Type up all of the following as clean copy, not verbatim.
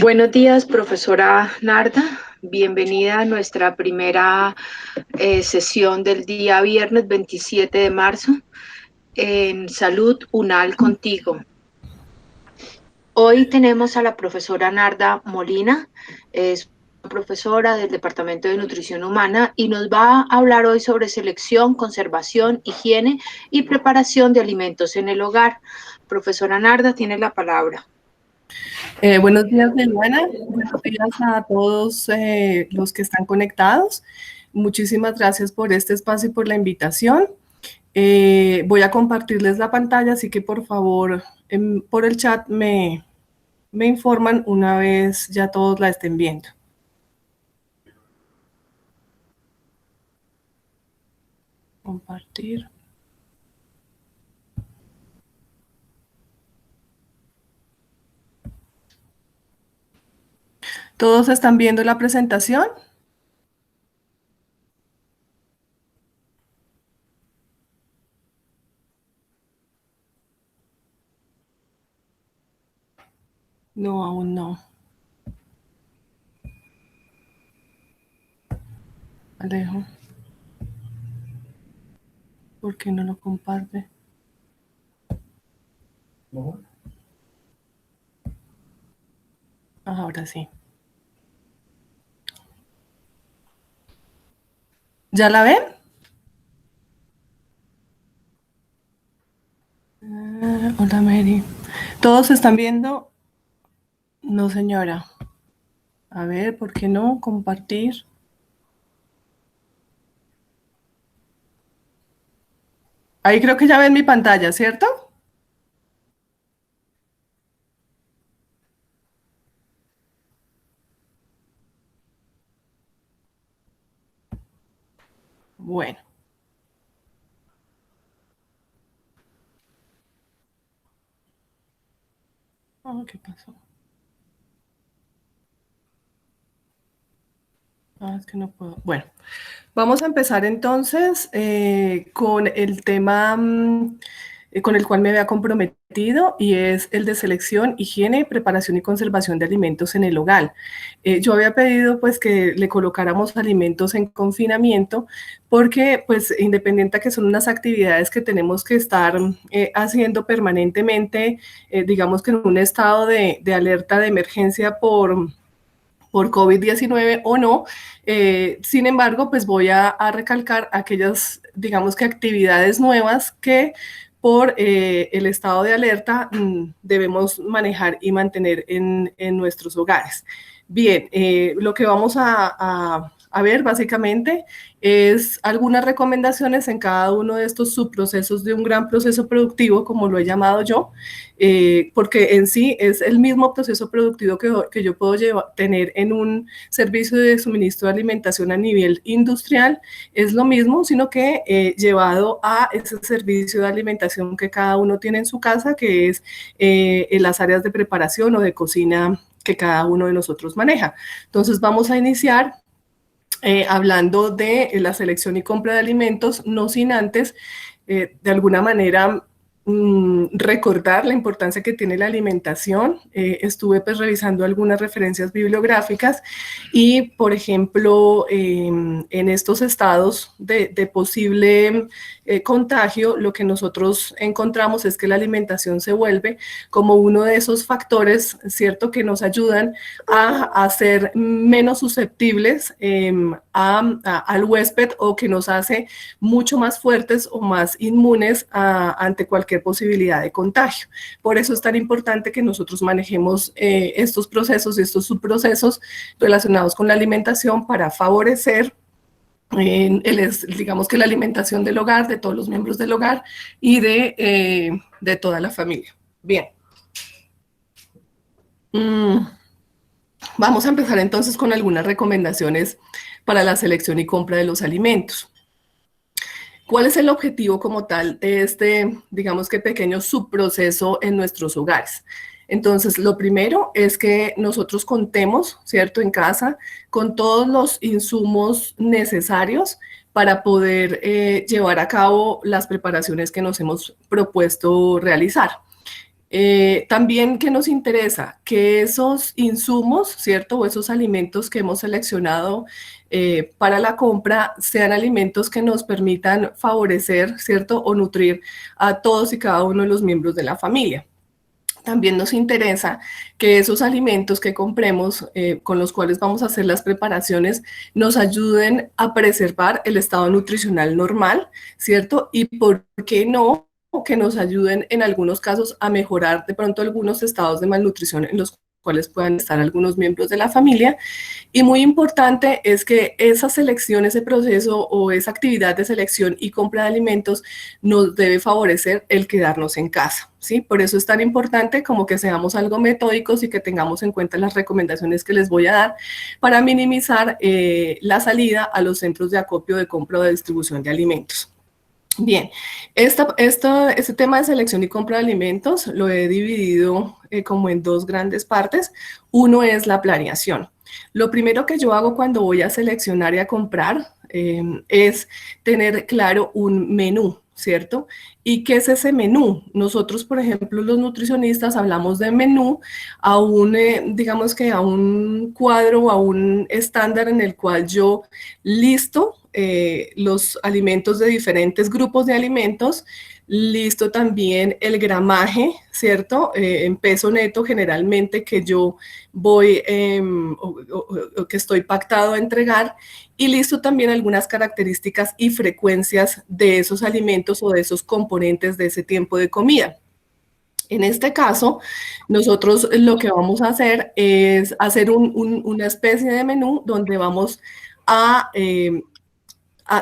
Buenos días, profesora Narda. Bienvenida a nuestra primera sesión del día viernes 27 de marzo en Salud UNAL Contigo. Hoy tenemos a la profesora Narda Molina, es profesora del Departamento de Nutrición Humana y nos va a hablar hoy sobre selección, conservación, higiene y preparación de alimentos en el hogar. Profesora Narda, tiene la palabra. Buenos días, Liliana. Buenos días a todos los que están conectados. Muchísimas gracias por este espacio y por la invitación. Voy a compartirles la pantalla, así que por favor, por el chat me informan una vez ya todos la estén viendo. Compartir. ¿Todos están viendo la presentación? No, aún no. Alejo. ¿Por qué no lo comparte? No. Ahora sí. ¿Ya la ven? Hola, Mary. ¿Todos están viendo? No, señora. A ver, ¿por qué no? Compartir. Ahí creo que ya ven mi pantalla, ¿cierto? Bueno. Oh, ¿qué pasó? Ah, es que no puedo. Bueno, vamos a empezar entonces con el tema con el cual me había comprometido y es el de selección, higiene, preparación y conservación de alimentos en el hogar. Yo había pedido pues que le colocáramos alimentos en confinamiento porque pues independiente a que son unas actividades que tenemos que estar haciendo permanentemente, digamos que en un estado de alerta de emergencia por COVID-19 o no. Sin embargo, pues voy a recalcar aquellas, digamos que actividades nuevas que por el estado de alerta debemos manejar y mantener en nuestros hogares. Bien, lo que vamos a ver básicamente es algunas recomendaciones en cada uno de estos subprocesos de un gran proceso productivo, como lo he llamado yo, porque en sí es el mismo proceso productivo que yo puedo tener en un servicio de suministro de alimentación a nivel industrial, es lo mismo, sino que llevado a ese servicio de alimentación que cada uno tiene en su casa, que es en las áreas de preparación o de cocina que cada uno de nosotros maneja. Entonces vamos a iniciar hablando de la selección y compra de alimentos, no sin antes, de alguna manera, recordar la importancia que tiene la alimentación. Estuve pues revisando algunas referencias bibliográficas y, por ejemplo, en estos estados de posible contagio, lo que nosotros encontramos es que la alimentación se vuelve como uno de esos factores, ¿cierto?, que nos ayudan a ser menos susceptibles al huésped o que nos hace mucho más fuertes o más inmunes ante cualquier posibilidad de contagio. Por eso es tan importante que nosotros manejemos estos procesos y estos subprocesos relacionados con la alimentación para favorecer digamos que la alimentación del hogar, de todos los miembros del hogar y de toda la familia. Bien. Vamos a empezar entonces con algunas recomendaciones para la selección y compra de los alimentos. ¿Cuál es el objetivo como tal de este, digamos que pequeño subproceso en nuestros hogares? Entonces, lo primero es que nosotros contemos, ¿cierto?, en casa con todos los insumos necesarios para poder llevar a cabo las preparaciones que nos hemos propuesto realizar. También que nos interesa que esos insumos, ¿cierto? O esos alimentos que hemos seleccionado para la compra sean alimentos que nos permitan favorecer, ¿cierto? O nutrir a todos y cada uno de los miembros de la familia. También nos interesa que esos alimentos que compremos, con los cuales vamos a hacer las preparaciones, nos ayuden a preservar el estado nutricional normal, ¿cierto? Y por qué no, que nos ayuden en algunos casos a mejorar de pronto algunos estados de malnutrición en los cuales puedan estar algunos miembros de la familia. Y muy importante es que esa selección, ese proceso o esa actividad de selección y compra de alimentos nos debe favorecer el quedarnos en casa, ¿sí? Por eso es tan importante como que seamos algo metódicos y que tengamos en cuenta las recomendaciones que les voy a dar para minimizar la salida a los centros de acopio de compra o de distribución de alimentos. Bien, este tema de selección y compra de alimentos lo he dividido como en dos grandes partes. Uno es la planeación. Lo primero que yo hago cuando voy a seleccionar y a comprar es tener claro un menú, ¿cierto? ¿Y qué es ese menú? Nosotros, por ejemplo, los nutricionistas hablamos de menú a un, digamos que a un cuadro, a un estándar en el cual yo listo los alimentos de diferentes grupos de alimentos, listo también el gramaje, ¿cierto? En peso neto generalmente que yo voy o que estoy pactado a entregar, y listo también algunas características y frecuencias de esos alimentos o de esos componentes de ese tiempo de comida. En este caso, nosotros lo que vamos a hacer es hacer una especie de menú donde vamos a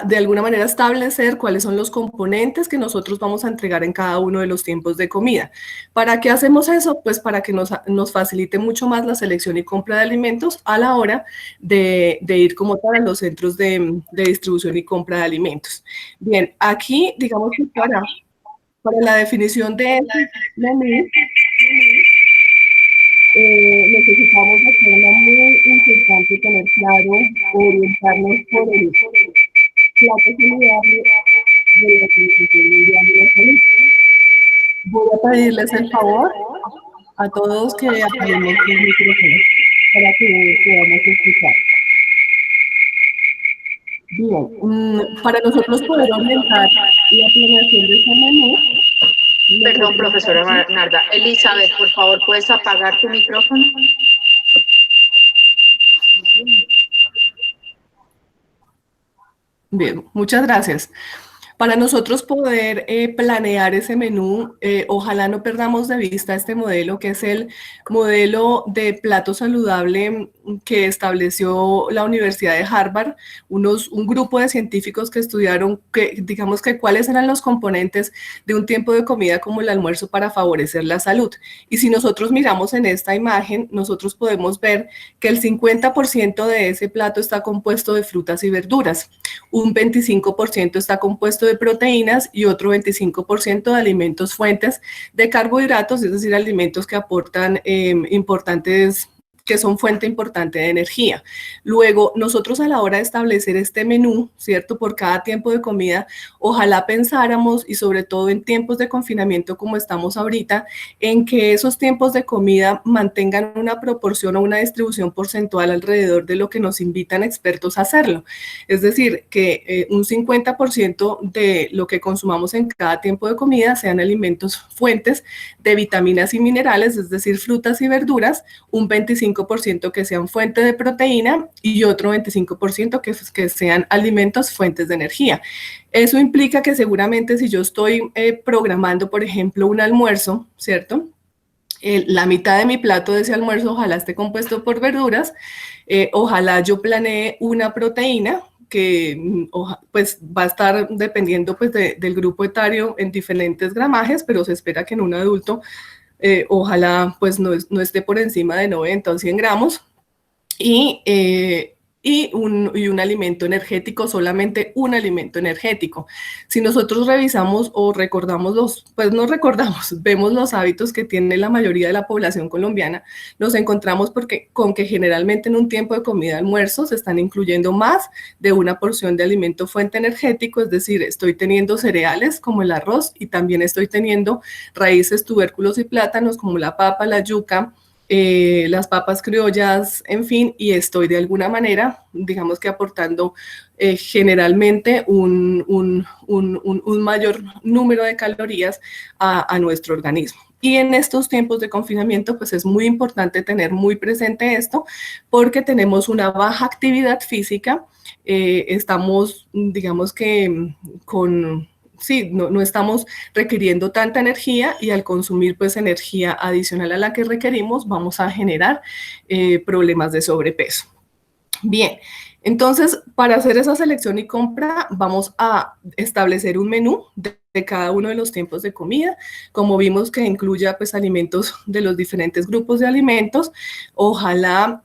de alguna manera establecer cuáles son los componentes que nosotros vamos a entregar en cada uno de los tiempos de comida. ¿Para qué hacemos eso? Pues para que nos facilite mucho más la selección y compra de alimentos a la hora de ir como tal a los centros de distribución y compra de alimentos. Bien, aquí digamos que para la definición de menú, necesitamos de forma muy importante tener claro, orientarnos por el plato saludable de la Organización Mundial de la Salud. Voy a pedirles el favor a todos que apaguemos los micrófonos para que podamos escuchar. Bien, para nosotros poder orientar la planeación de este menú. Perdón, profesora Narda. Elizabeth, por favor, ¿puedes apagar tu micrófono? Bien, muchas gracias. Para nosotros poder planear ese menú, ojalá no perdamos de vista este modelo, que es el modelo de plato saludable que estableció la Universidad de Harvard, un grupo de científicos que estudiaron, digamos que cuáles eran los componentes de un tiempo de comida como el almuerzo para favorecer la salud. Y si nosotros miramos en esta imagen, nosotros podemos ver que el 50% de ese plato está compuesto de frutas y verduras, un 25% está compuesto de proteínas y otro 25% de alimentos fuentes de carbohidratos, es decir, alimentos que aportan importantes, que son fuente importante de energía. Luego, nosotros a la hora de establecer este menú, ¿cierto? Por cada tiempo de comida, ojalá pensáramos, y sobre todo en tiempos de confinamiento como estamos ahorita, en que esos tiempos de comida mantengan una proporción o una distribución porcentual alrededor de lo que nos invitan expertos a hacerlo. Es decir, que un 50% de lo que consumamos en cada tiempo de comida sean alimentos fuentes de vitaminas y minerales, es decir, frutas y verduras, un 25% que sean fuente de proteína y otro 25% que sean alimentos fuentes de energía. Eso implica que seguramente si yo estoy programando, por ejemplo, un almuerzo, ¿cierto? La mitad de mi plato de ese almuerzo ojalá esté compuesto por verduras, ojalá yo planee una proteína que pues va a estar dependiendo pues del grupo etario en diferentes gramajes, pero se espera que en un adulto ojalá pues no esté por encima de 90 o 100 gramos. Y y un alimento energético, solamente un alimento energético. Si nosotros revisamos o recordamos pues no recordamos, vemos los hábitos que tiene la mayoría de la población colombiana, nos encontramos con que generalmente en un tiempo de comida de almuerzo se están incluyendo más de una porción de alimento fuente energético, es decir, estoy teniendo cereales como el arroz y también estoy teniendo raíces, tubérculos y plátanos como la papa, la yuca, las papas criollas, en fin, y estoy de alguna manera, digamos que aportando generalmente un mayor número de calorías a nuestro organismo. Y en estos tiempos de confinamiento, pues es muy importante tener muy presente esto, porque tenemos una baja actividad física, estamos, digamos que con sí, no estamos requiriendo tanta energía y al consumir pues energía adicional a la que requerimos vamos a generar problemas de sobrepeso. Bien, entonces para hacer esa selección y compra vamos a establecer un menú de cada uno de los tiempos de comida, como vimos que incluya pues alimentos de los diferentes grupos de alimentos. Ojalá,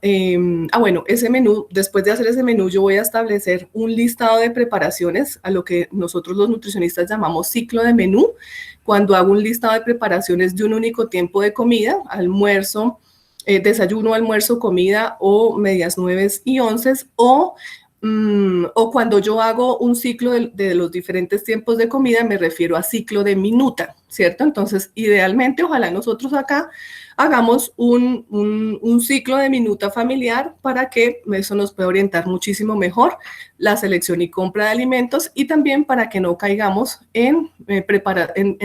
bueno, ese menú, después de hacer ese menú yo voy a establecer un listado de preparaciones, a lo que nosotros los nutricionistas llamamos ciclo de menú. Cuando hago un listado de preparaciones de un único tiempo de comida, almuerzo, desayuno, almuerzo, comida o medias 9 y 11 o cuando yo hago un ciclo de los diferentes tiempos de comida, me refiero a ciclo de minuta, ¿cierto? Entonces, idealmente, ojalá nosotros acá hagamos un ciclo de minuta familiar para que eso nos pueda orientar muchísimo mejor la selección y compra de alimentos y también para que no caigamos en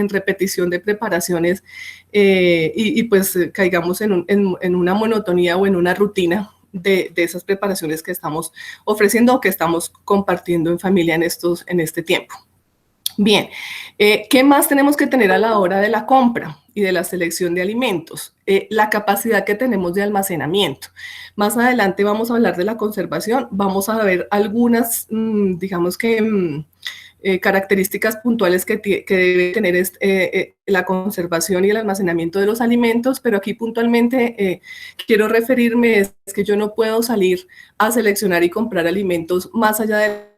repetición de preparaciones y pues caigamos en una monotonía o en una rutina de esas preparaciones que estamos ofreciendo o que estamos compartiendo en familia en este tiempo. Bien, ¿qué más tenemos que tener a la hora de la compra y de la selección de alimentos? La capacidad que tenemos de almacenamiento. Más adelante vamos a hablar de la conservación, vamos a ver algunas, digamos que características puntuales que debe tener la conservación y el almacenamiento de los alimentos, pero aquí puntualmente quiero referirme es que yo no puedo salir a seleccionar y comprar alimentos más allá de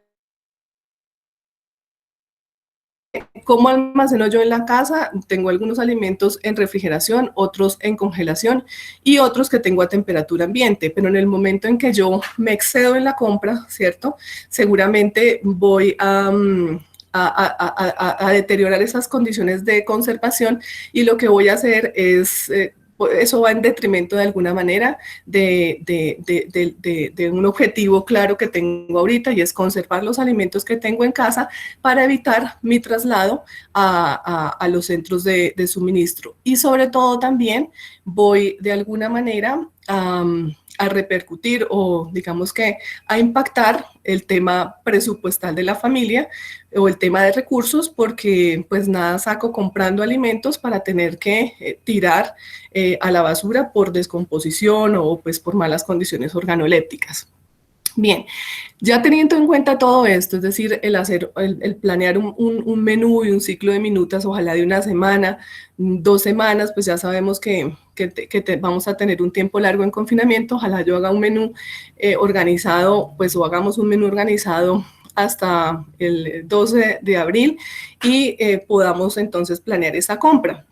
cómo almaceno yo en la casa. Tengo algunos alimentos en refrigeración, otros en congelación y otros que tengo a temperatura ambiente, pero en el momento en que yo me excedo en la compra, ¿cierto? Seguramente voy a deteriorar esas condiciones de conservación y lo que voy a hacer es eso va en detrimento de alguna manera de un objetivo claro que tengo ahorita y es conservar los alimentos que tengo en casa para evitar mi traslado a los centros de suministro. Y sobre todo también voy de alguna manera a repercutir o digamos que a impactar el tema presupuestal de la familia o el tema de recursos, porque pues nada saco comprando alimentos para tener que tirar a la basura por descomposición o pues por malas condiciones organolépticas. Bien, ya teniendo en cuenta todo esto, es decir, el planear un menú y un ciclo de minutas, ojalá de una semana, 2 semanas, pues ya sabemos que vamos a tener un tiempo largo en confinamiento, ojalá yo haga un menú organizado, pues o hagamos un menú organizado hasta el 12 de abril y podamos entonces planear esa compra.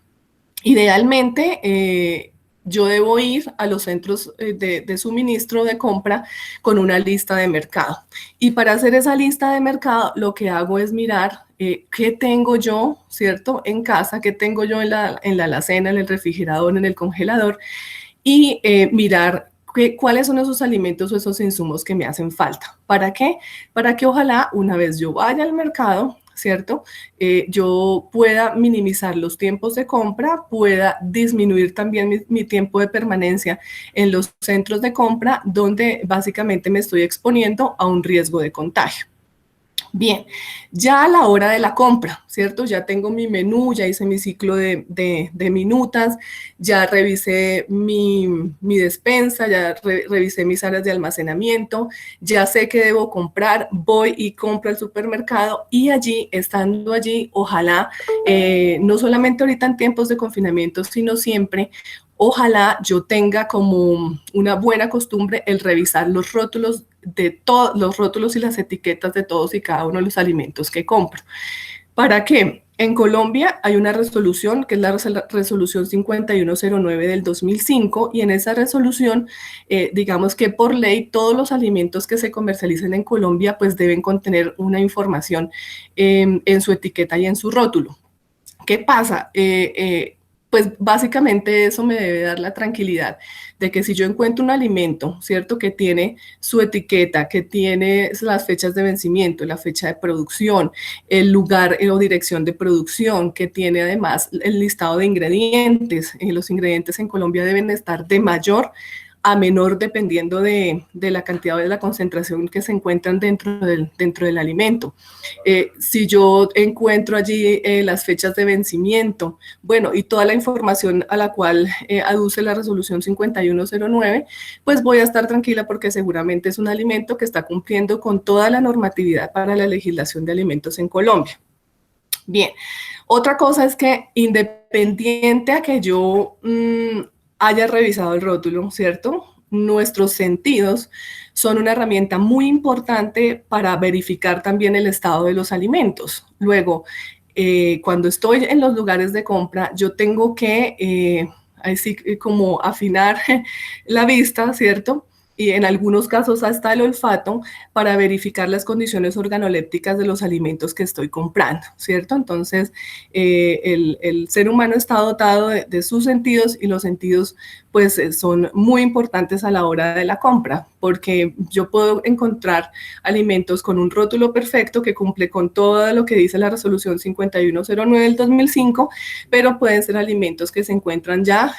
Idealmente, yo debo ir a los centros de suministro de compra con una lista de mercado. Y para hacer esa lista de mercado, lo que hago es mirar qué tengo yo, ¿cierto? En casa, qué tengo yo en la alacena, en el refrigerador, en el congelador, y mirar cuáles son esos alimentos o esos insumos que me hacen falta. ¿Para qué? Para que ojalá una vez yo vaya al mercado, ¿cierto? Yo pueda minimizar los tiempos de compra, pueda disminuir también mi tiempo de permanencia en los centros de compra, donde básicamente me estoy exponiendo a un riesgo de contagio. Bien, ya a la hora de la compra, ¿cierto? Ya tengo mi menú, ya hice mi ciclo de minutas, ya revisé mi despensa, ya revisé mis áreas de almacenamiento, ya sé qué debo comprar, voy y compro al supermercado y allí, estando allí, ojalá, no solamente ahorita en tiempos de confinamiento, sino siempre, ojalá yo tenga como una buena costumbre el revisar los rótulos de todos los rótulos y las etiquetas de todos y cada uno de los alimentos que compro. ¿Para qué? En Colombia hay una resolución, que es la resolución 5109 del 2005, y en esa resolución, digamos que por ley, todos los alimentos que se comercialicen en Colombia pues deben contener una información en su etiqueta y en su rótulo. ¿Qué pasa? Pues básicamente eso me debe dar la tranquilidad de que si yo encuentro un alimento, ¿cierto? Que tiene su etiqueta, que tiene las fechas de vencimiento, la fecha de producción, el lugar o dirección de producción, que tiene además el listado de ingredientes. Los ingredientes en Colombia deben estar de mayor a menor dependiendo de la cantidad o de la concentración que se encuentran dentro del alimento. Si yo encuentro allí las fechas de vencimiento, bueno, y toda la información a la cual aduce la resolución 5109, pues voy a estar tranquila porque seguramente es un alimento que está cumpliendo con toda la normatividad para la legislación de alimentos en Colombia. Bien, otra cosa es que independiente a que yo haya revisado el rótulo, ¿cierto? Nuestros sentidos son una herramienta muy importante para verificar también el estado de los alimentos. Luego, cuando estoy en los lugares de compra, yo tengo que, así como afinar la vista, ¿cierto? Y en algunos casos hasta el olfato, para verificar las condiciones organolépticas de los alimentos que estoy comprando, ¿cierto? Entonces, el ser humano está dotado de sus sentidos, y los sentidos pues son muy importantes a la hora de la compra, porque yo puedo encontrar alimentos con un rótulo perfecto que cumple con todo lo que dice la resolución 5109 del 2005, pero pueden ser alimentos que se encuentran ya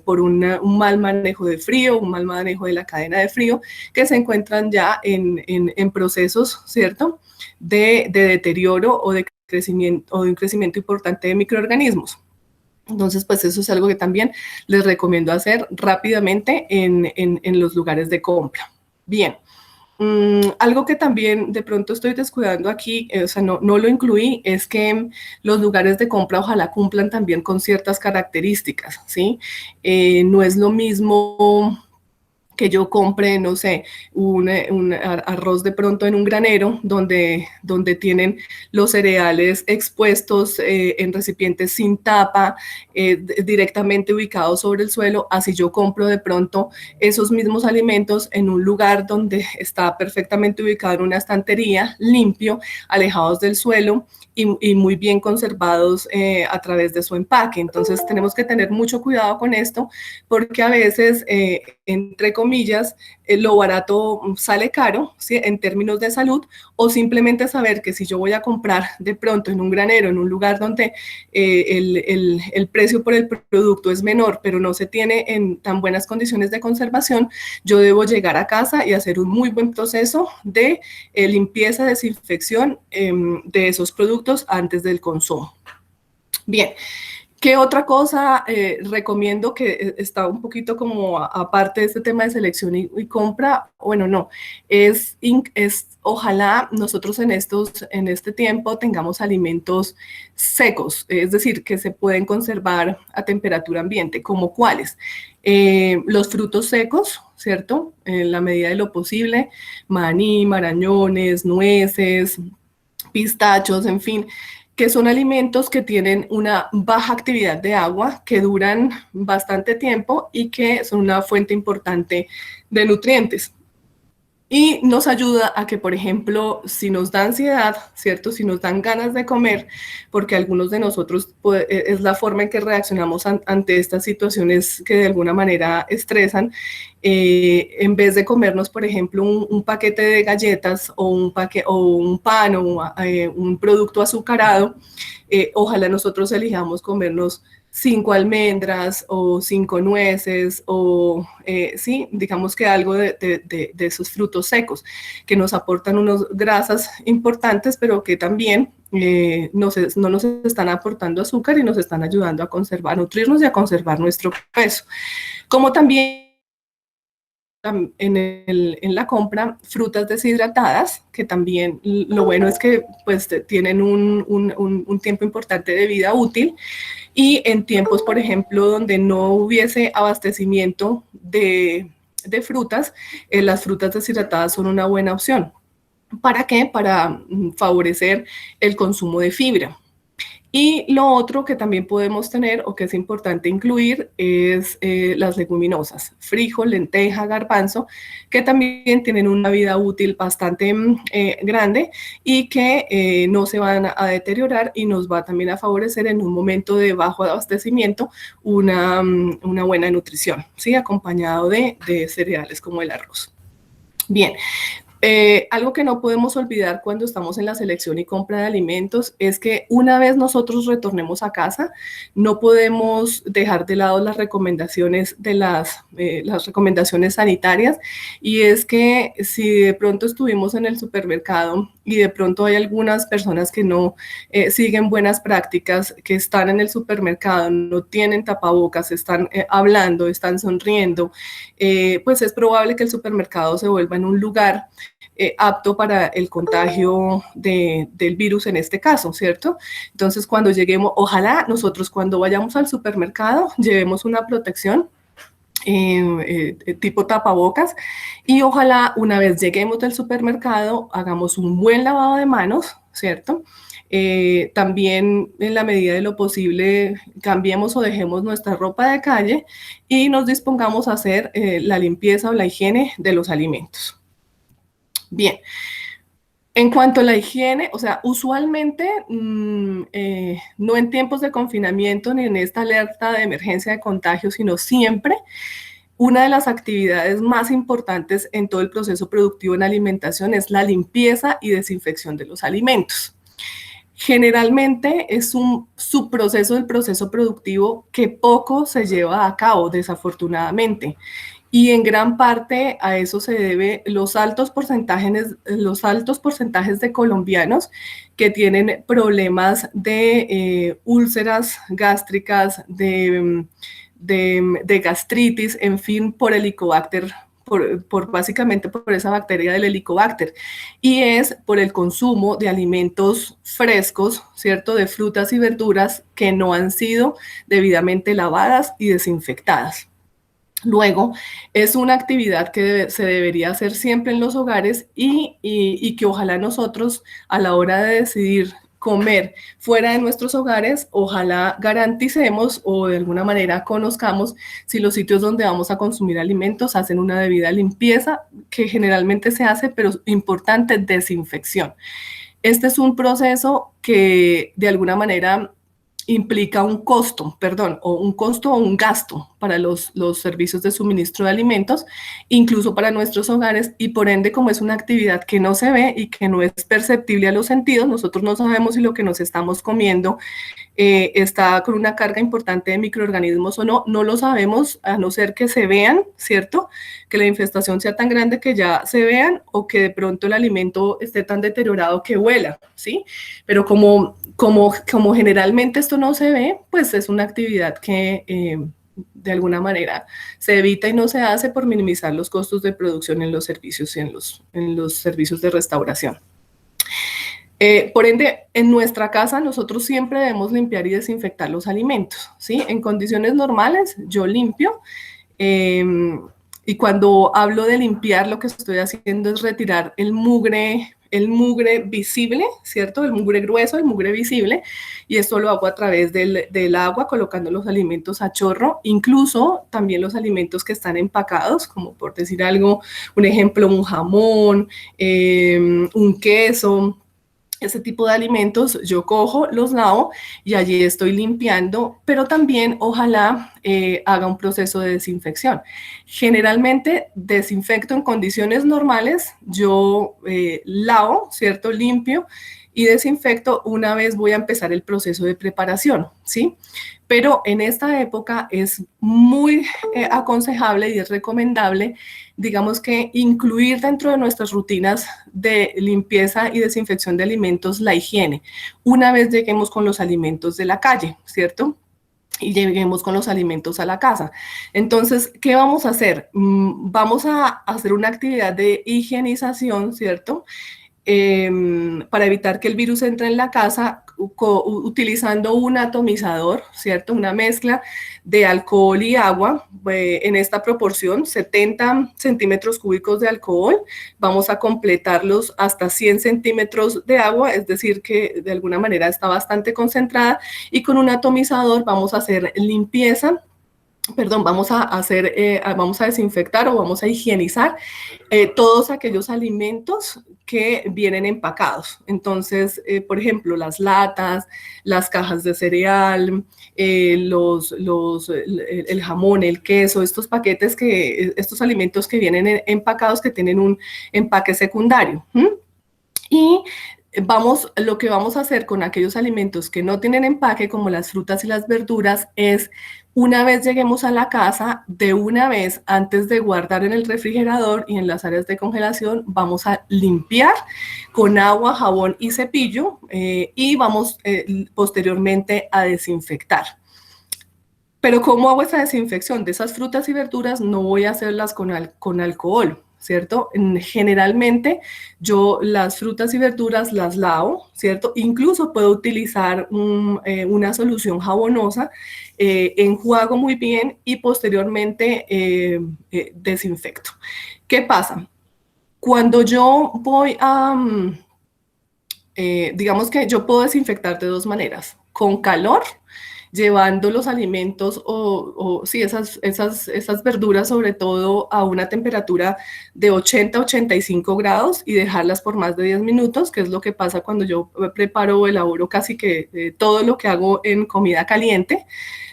por un mal manejo de frío, un mal manejo de la cadena de frío, que se encuentran ya en procesos, ¿cierto?, de deterioro o de crecimiento, o de un crecimiento importante de microorganismos. Entonces, pues eso es algo que también les recomiendo hacer rápidamente en los lugares de compra. Bien, algo que también de pronto estoy descuidando aquí, o sea, no lo incluí, es que los lugares de compra ojalá cumplan también con ciertas características, ¿sí? No es lo mismo que yo compre, no sé, un arroz de pronto en un granero donde tienen los cereales expuestos en recipientes sin tapa, directamente ubicados sobre el suelo, así yo compro de pronto esos mismos alimentos en un lugar donde está perfectamente ubicado en una estantería, limpio, alejados del suelo y muy bien conservados a través de su empaque. Entonces tenemos que tener mucho cuidado con esto, porque a veces, entre comillas, lo barato sale caro, ¿sí?, en términos de salud, o simplemente saber que si yo voy a comprar de pronto en un granero, en un lugar donde el precio por el producto es menor, pero no se tiene en tan buenas condiciones de conservación, yo debo llegar a casa y hacer un muy buen proceso de limpieza, desinfección de esos productos antes del consumo. Bien. ¿Qué otra cosa recomiendo que está un poquito como aparte de este tema de selección y compra? Bueno, no, es ojalá nosotros en este tiempo tengamos alimentos secos, es decir, que se pueden conservar a temperatura ambiente, ¿como cuáles? Los frutos secos, ¿cierto? En la medida de lo posible, maní, marañones, nueces, pistachos, en fin, que son alimentos que tienen una baja actividad de agua, que duran bastante tiempo y que son una fuente importante de nutrientes. Y nos ayuda a que, por ejemplo, si nos da ansiedad, ¿cierto? Si nos dan ganas de comer, porque algunos de nosotros es la forma en que reaccionamos ante estas situaciones que de alguna manera estresan, en vez de comernos, por ejemplo, un paquete de galletas o un pan o un producto azucarado, ojalá nosotros elijamos comernos 5 almendras o 5 nueces o, sí, digamos que algo de esos frutos secos que nos aportan unas grasas importantes, pero que también no nos están aportando azúcar y nos están ayudando a conservar, nutrirnos y a conservar nuestro peso. Como también en la compra frutas deshidratadas, que también lo bueno es que pues tienen un tiempo importante de vida útil, y en tiempos, por ejemplo, donde no hubiese abastecimiento de de frutas, las frutas deshidratadas son una buena opción. ¿Para qué? Para favorecer el consumo de fibra. Y lo otro que también podemos tener o que es importante incluir es las leguminosas, frijol, lenteja, garbanzo, que también tienen una vida útil bastante grande y que no se van a deteriorar y nos va también a favorecer en un momento de bajo abastecimiento una buena nutrición, ¿sí? Acompañado de cereales como el arroz. Bien. Algo que no podemos olvidar cuando estamos en la selección y compra de alimentos es que una vez nosotros retornemos a casa, no podemos dejar de lado las recomendaciones de las recomendaciones sanitarias, y es que si de pronto estuvimos en el supermercado y de pronto hay algunas personas que no siguen buenas prácticas, que están en el supermercado, no tienen tapabocas, están hablando, están sonriendo, pues es probable que el supermercado se vuelva en un lugar apto para el contagio del virus en este caso, ¿cierto? Entonces, cuando lleguemos, ojalá nosotros cuando vayamos al supermercado llevemos una protección tipo tapabocas, y ojalá una vez lleguemos del supermercado hagamos un buen lavado de manos, ¿cierto? También en la medida de lo posible cambiemos o dejemos nuestra ropa de calle y nos dispongamos a hacer la limpieza o la higiene de los alimentos. Bien, en cuanto a la higiene, o sea, usualmente no en tiempos de confinamiento ni en esta alerta de emergencia de contagio, sino siempre una de las actividades más importantes en todo el proceso productivo en alimentación es la limpieza y desinfección de los alimentos. Generalmente es un subproceso del proceso productivo que poco se lleva a cabo, desafortunadamente. Y en gran parte a eso se debe los altos porcentajes de colombianos que tienen problemas de úlceras gástricas, de gastritis, en fin, por Helicobacter, básicamente por esa bacteria del Helicobacter, y es por el consumo de alimentos frescos, ¿cierto? De frutas y verduras que no han sido debidamente lavadas y desinfectadas. Luego, es una actividad que se debería hacer siempre en los hogares y que ojalá nosotros a la hora de decidir comer fuera de nuestros hogares, ojalá garanticemos o de alguna manera conozcamos si los sitios donde vamos a consumir alimentos hacen una debida limpieza, que generalmente se hace, pero importante, desinfección. Este es un proceso que de alguna manera implica un costo o un gasto para los servicios de suministro de alimentos, incluso para nuestros hogares, y por ende, como es una actividad que no se ve y que no es perceptible a los sentidos, nosotros no sabemos si lo que nos estamos comiendo está con una carga importante de microorganismos o no, no lo sabemos a no ser que se vean, ¿cierto? Que la infestación sea tan grande que ya se vean, o que de pronto el alimento esté tan deteriorado que huela, ¿sí? Pero como generalmente esto no se ve, pues es una actividad que de alguna manera se evita y no se hace por minimizar los costos de producción en los servicios y en los servicios de restauración. Por ende, en nuestra casa nosotros siempre debemos limpiar y desinfectar los alimentos, ¿sí? En condiciones normales yo limpio, y cuando hablo de limpiar lo que estoy haciendo es retirar el mugre visible, ¿cierto? El mugre grueso, el mugre visible, y esto lo hago a través del agua, colocando los alimentos a chorro, incluso también los alimentos que están empacados, como por decir algo, un ejemplo, un jamón, un queso. Ese tipo de alimentos yo cojo, los lavo y allí estoy limpiando, pero también ojalá haga un proceso de desinfección. Generalmente desinfecto en condiciones normales, yo lavo, ¿cierto? Limpio y desinfecto una vez voy a empezar el proceso de preparación, ¿sí? Pero en esta época es muy aconsejable y es recomendable, digamos, que incluir dentro de nuestras rutinas de limpieza y desinfección de alimentos la higiene, una vez lleguemos con los alimentos de la calle, ¿cierto? Y lleguemos con los alimentos a la casa. Entonces, ¿qué vamos a hacer? Vamos a hacer una actividad de higienización, ¿cierto? Para evitar que el virus entre en la casa utilizando un atomizador, ¿cierto? Una mezcla de alcohol y agua en esta proporción, 70 centímetros cúbicos de alcohol. Vamos a completarlos hasta 100 centímetros de agua, es decir, que de alguna manera está bastante concentrada, y con un atomizador vamos a hacer limpieza. Perdón, vamos a desinfectar o vamos a higienizar todos aquellos alimentos que vienen empacados. Entonces, por ejemplo, las latas, las cajas de cereal, el jamón, el queso, estos alimentos que vienen empacados, que tienen un empaque secundario. Y lo que vamos a hacer con aquellos alimentos que no tienen empaque, como las frutas y las verduras, es una vez lleguemos a la casa, de una vez, antes de guardar en el refrigerador y en las áreas de congelación, vamos a limpiar con agua, jabón y cepillo y vamos posteriormente a desinfectar. Pero ¿cómo hago esa desinfección? De esas frutas y verduras no voy a hacerlas con alcohol, ¿cierto? Generalmente yo las frutas y verduras las lavo, ¿cierto? Incluso puedo utilizar una solución jabonosa, enjuago muy bien y posteriormente desinfecto. ¿Qué pasa? Cuando yo voy digamos que yo puedo desinfectar de dos maneras, con calor, llevando los alimentos sí, esas verduras sobre todo a una temperatura de 80 a 85 grados y dejarlas por más de 10 minutos, que es lo que pasa cuando yo preparo o elaboro casi que todo lo que hago en comida caliente.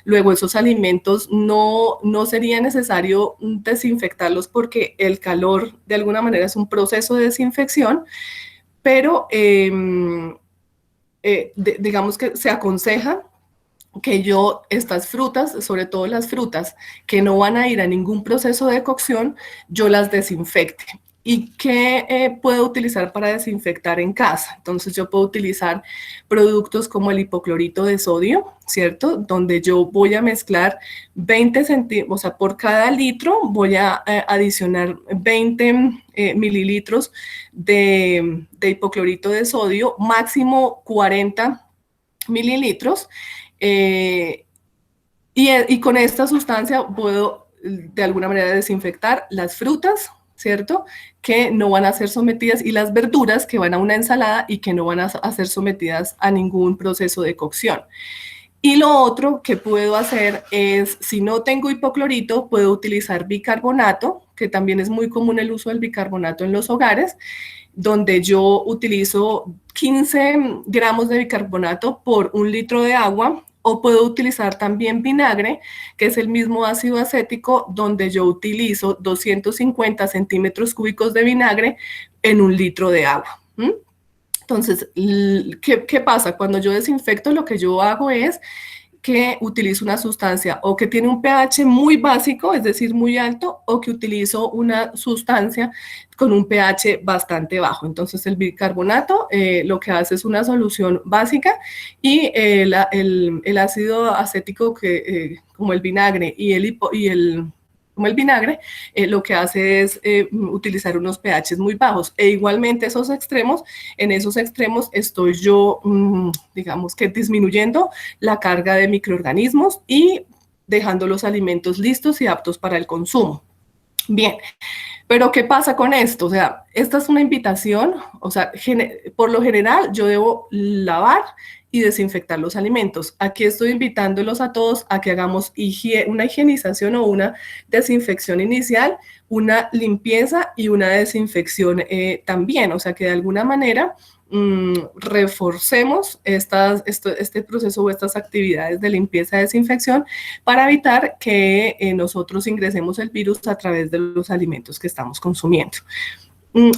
Luego esos alimentos no sería necesario desinfectarlos porque el calor de alguna manera es un proceso de desinfección, pero digamos que se aconseja que yo estas frutas, sobre todo las frutas que no van a ir a ningún proceso de cocción, yo las desinfecte. ¿Y qué puedo utilizar para desinfectar en casa? Entonces yo puedo utilizar productos como el hipoclorito de sodio, ¿cierto? Donde yo voy a mezclar 20 centímetros, o sea, por cada litro voy a adicionar 20 mililitros de hipoclorito de sodio, máximo 40 mililitros. Y con esta sustancia puedo de alguna manera desinfectar las frutas, ¿cierto? Que no van a ser sometidas, y las verduras que van a una ensalada y que no van a ser sometidas a ningún proceso de cocción. Y lo otro que puedo hacer es, si no tengo hipoclorito, puedo utilizar bicarbonato, que también es muy común el uso del bicarbonato en los hogares, donde yo utilizo 15 gramos de bicarbonato por un litro de agua, o puedo utilizar también vinagre, que es el mismo ácido acético, donde yo utilizo 250 centímetros cúbicos de vinagre en un litro de agua. Entonces, ¿qué pasa? Cuando yo desinfecto, lo que yo hago es que utilizo una sustancia o que tiene un pH muy básico, es decir, muy alto, o que utilizo una sustancia con un pH bastante bajo. Entonces, el bicarbonato lo que hace es una solución básica, y el ácido acético, como el vinagre como el vinagre, lo que hace es utilizar unos pHs muy bajos. E igualmente en esos extremos estoy yo, digamos que disminuyendo la carga de microorganismos y dejando los alimentos listos y aptos para el consumo. Bien, pero ¿qué pasa con esto? O sea, esta es una invitación, o sea, por lo general yo debo lavar y desinfectar los alimentos. Aquí estoy invitándolos a todos a que hagamos una higienización o una desinfección inicial, una limpieza y una desinfección también. O sea, que de alguna manera reforcemos este proceso o estas actividades de limpieza y desinfección para evitar que nosotros ingresemos el virus a través de los alimentos que estamos consumiendo.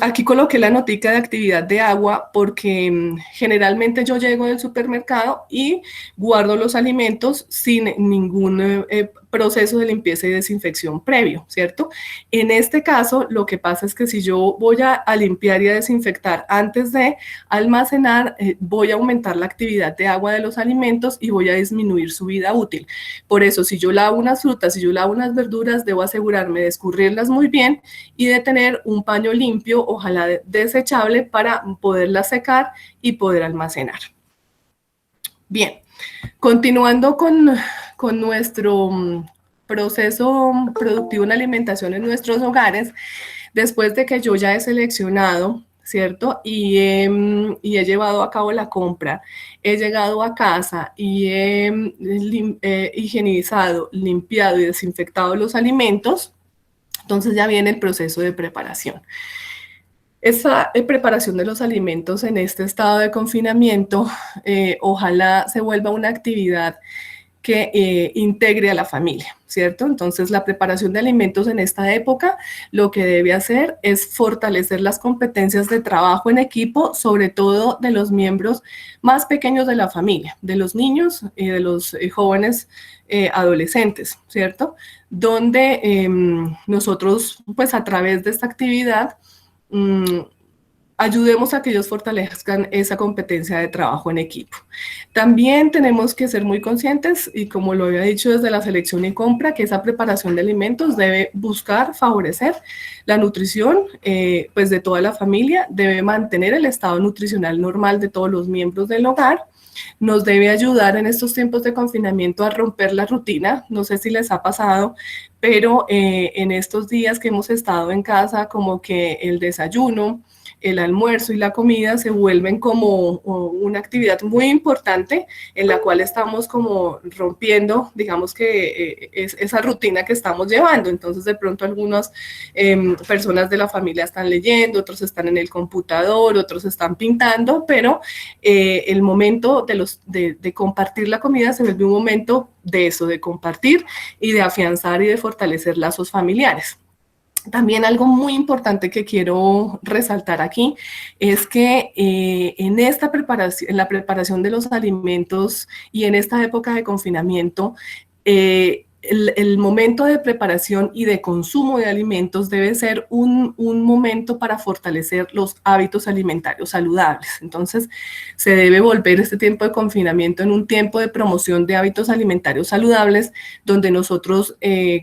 Aquí coloqué la notica de actividad de agua porque generalmente yo llego del supermercado y guardo los alimentos sin ningún proceso de limpieza y desinfección previo, ¿cierto? En este caso, lo que pasa es que si yo voy a limpiar y a desinfectar antes de almacenar, voy a aumentar la actividad de agua de los alimentos y voy a disminuir su vida útil. Por eso, si yo lavo unas frutas, si yo lavo unas verduras, debo asegurarme de escurrirlas muy bien y de tener un paño limpio, ojalá desechable, para poderlas secar y poder almacenar. Bien, continuando con nuestro proceso productivo en alimentación en nuestros hogares, después de que yo ya he seleccionado, ¿cierto? Y he llevado a cabo la compra, he llegado a casa y he higienizado, limpiado y desinfectado los alimentos, entonces ya viene el proceso de preparación. Esa preparación de los alimentos en este estado de confinamiento, ojalá se vuelva una actividad que integre a la familia, ¿cierto? Entonces, la preparación de alimentos en esta época lo que debe hacer es fortalecer las competencias de trabajo en equipo, sobre todo de los miembros más pequeños de la familia, de los niños y de los jóvenes adolescentes, ¿cierto? Donde nosotros, pues a través de esta actividad, mm, ayudemos a que ellos fortalezcan esa competencia de trabajo en equipo. También tenemos que ser muy conscientes, y como lo había dicho desde la selección y compra, que esa preparación de alimentos debe buscar favorecer la nutrición pues de toda la familia, debe mantener el estado nutricional normal de todos los miembros del hogar, nos debe ayudar en estos tiempos de confinamiento a romper la rutina. No sé si les ha pasado, pero en estos días que hemos estado en casa, como que el desayuno, el almuerzo y la comida se vuelven como una actividad muy importante en la cual estamos como rompiendo, digamos que es esa rutina que estamos llevando. Entonces de pronto algunas personas de la familia están leyendo, otros están en el computador, otros están pintando, pero el momento de compartir la comida se vuelve un momento de eso, de compartir y de afianzar y de fortalecer lazos familiares. También algo muy importante que quiero resaltar aquí es que en esta preparación, en la preparación de los alimentos y en esta época de confinamiento, el momento de preparación y de consumo de alimentos debe ser un momento para fortalecer los hábitos alimentarios saludables. Entonces, se debe volver este tiempo de confinamiento en un tiempo de promoción de hábitos alimentarios saludables, donde nosotros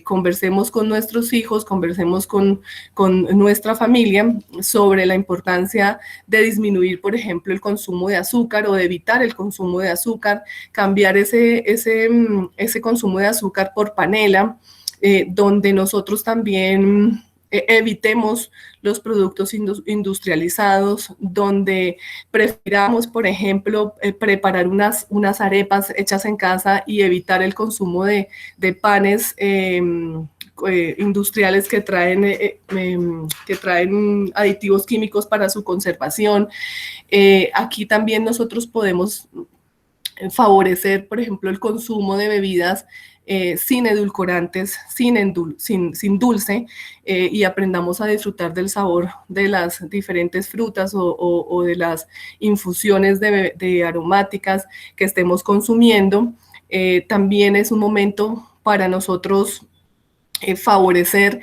conversemos con nuestros hijos, conversemos con nuestra familia sobre la importancia de disminuir, por ejemplo, el consumo de azúcar o de evitar el consumo de azúcar, cambiar ese consumo de azúcar por panela, donde nosotros también evitemos los productos industrializados, donde prefiramos, por ejemplo, preparar unas arepas hechas en casa y evitar el consumo de panes industriales que traen aditivos químicos para su conservación. Aquí también nosotros podemos favorecer, por ejemplo, el consumo de bebidas sin edulcorantes, sin dulce, y aprendamos a disfrutar del sabor de las diferentes frutas o de las infusiones de aromáticas que estemos consumiendo. También es un momento para nosotros favorecer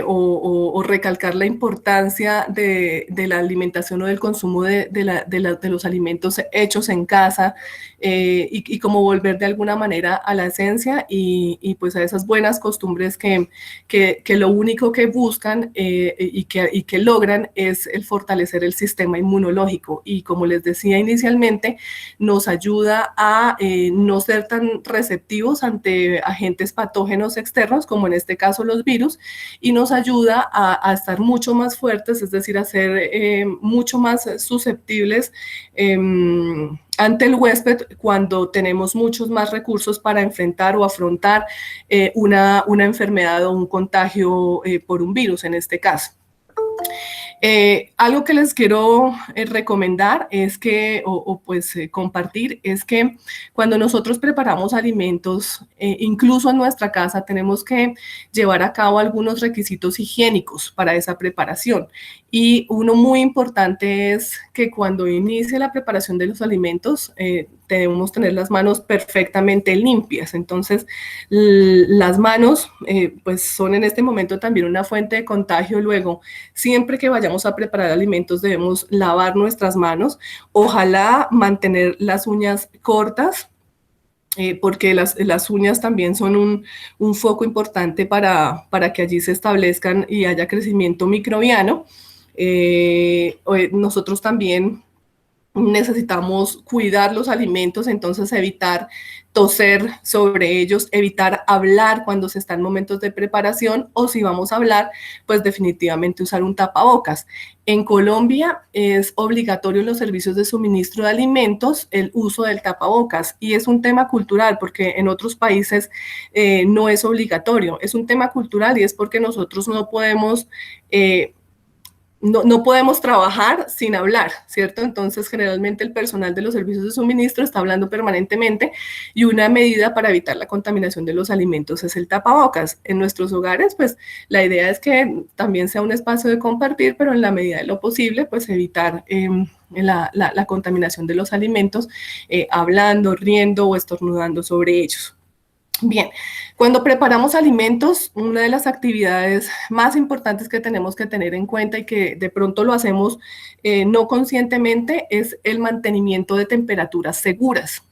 o recalcar la importancia de la alimentación o del consumo de los alimentos hechos en casa, y como volver de alguna manera a la esencia y pues a esas buenas costumbres que lo único que buscan y que logran es el fortalecer el sistema inmunológico, y como les decía inicialmente, nos ayuda a no ser tan receptivos ante agentes patógenos externos, como en este caso los virus, y nos ayuda a estar mucho más fuertes, es decir, a ser mucho más susceptibles ante el huésped cuando tenemos muchos más recursos para enfrentar o afrontar una enfermedad o un contagio por un virus en este caso. Algo que les quiero recomendar es que, compartir, es que cuando nosotros preparamos alimentos, incluso en nuestra casa, tenemos que llevar a cabo algunos requisitos higiénicos para esa preparación. Y uno muy importante es que cuando inicie la preparación de los alimentos, debemos tener las manos perfectamente limpias. Entonces, las manos pues son en este momento también una fuente de contagio. Luego, siempre que vayamos a preparar alimentos debemos lavar nuestras manos. Ojalá mantener las uñas cortas, porque las uñas también son un foco importante para que allí se establezcan y haya crecimiento microbiano. Nosotros también necesitamos cuidar los alimentos, entonces evitar toser sobre ellos, evitar hablar cuando se está en momentos de preparación, o si vamos a hablar, pues definitivamente usar un tapabocas. En Colombia es obligatorio en los servicios de suministro de alimentos el uso del tapabocas, y es un tema cultural porque en otros países no es obligatorio. Es un tema cultural y es porque nosotros no podemos no podemos trabajar sin hablar, ¿cierto? Entonces, generalmente el personal de los servicios de suministro está hablando permanentemente, y una medida para evitar la contaminación de los alimentos es el tapabocas. En nuestros hogares, pues la idea es que también sea un espacio de compartir, pero en la medida de lo posible, pues evitar la contaminación de los alimentos hablando, riendo o estornudando sobre ellos. Bien, cuando preparamos alimentos, una de las actividades más importantes que tenemos que tener en cuenta, y que de pronto lo hacemos no conscientemente, es el mantenimiento de temperaturas seguras.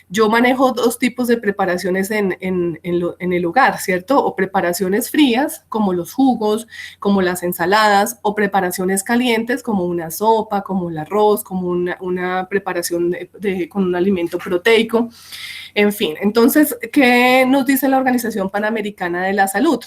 Yo manejo dos tipos de preparaciones en el hogar, ¿cierto? O preparaciones frías, como los jugos, como las ensaladas, o preparaciones calientes, como una sopa, como el arroz, como una preparación con un alimento proteico. En fin, entonces, ¿qué nos dice la Organización Panamericana de la Salud?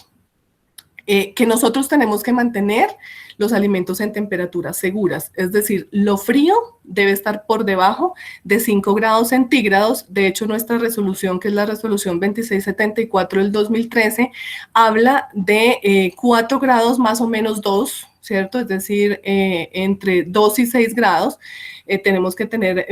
Que nosotros tenemos que mantener los alimentos en temperaturas seguras, es decir, lo frío debe estar por debajo de 5 grados centígrados. De hecho, nuestra resolución, que es la resolución 2674 del 2013, habla de 4 grados más o menos 2, ¿cierto? Es decir, entre 2 y 6 grados. Tenemos que tener,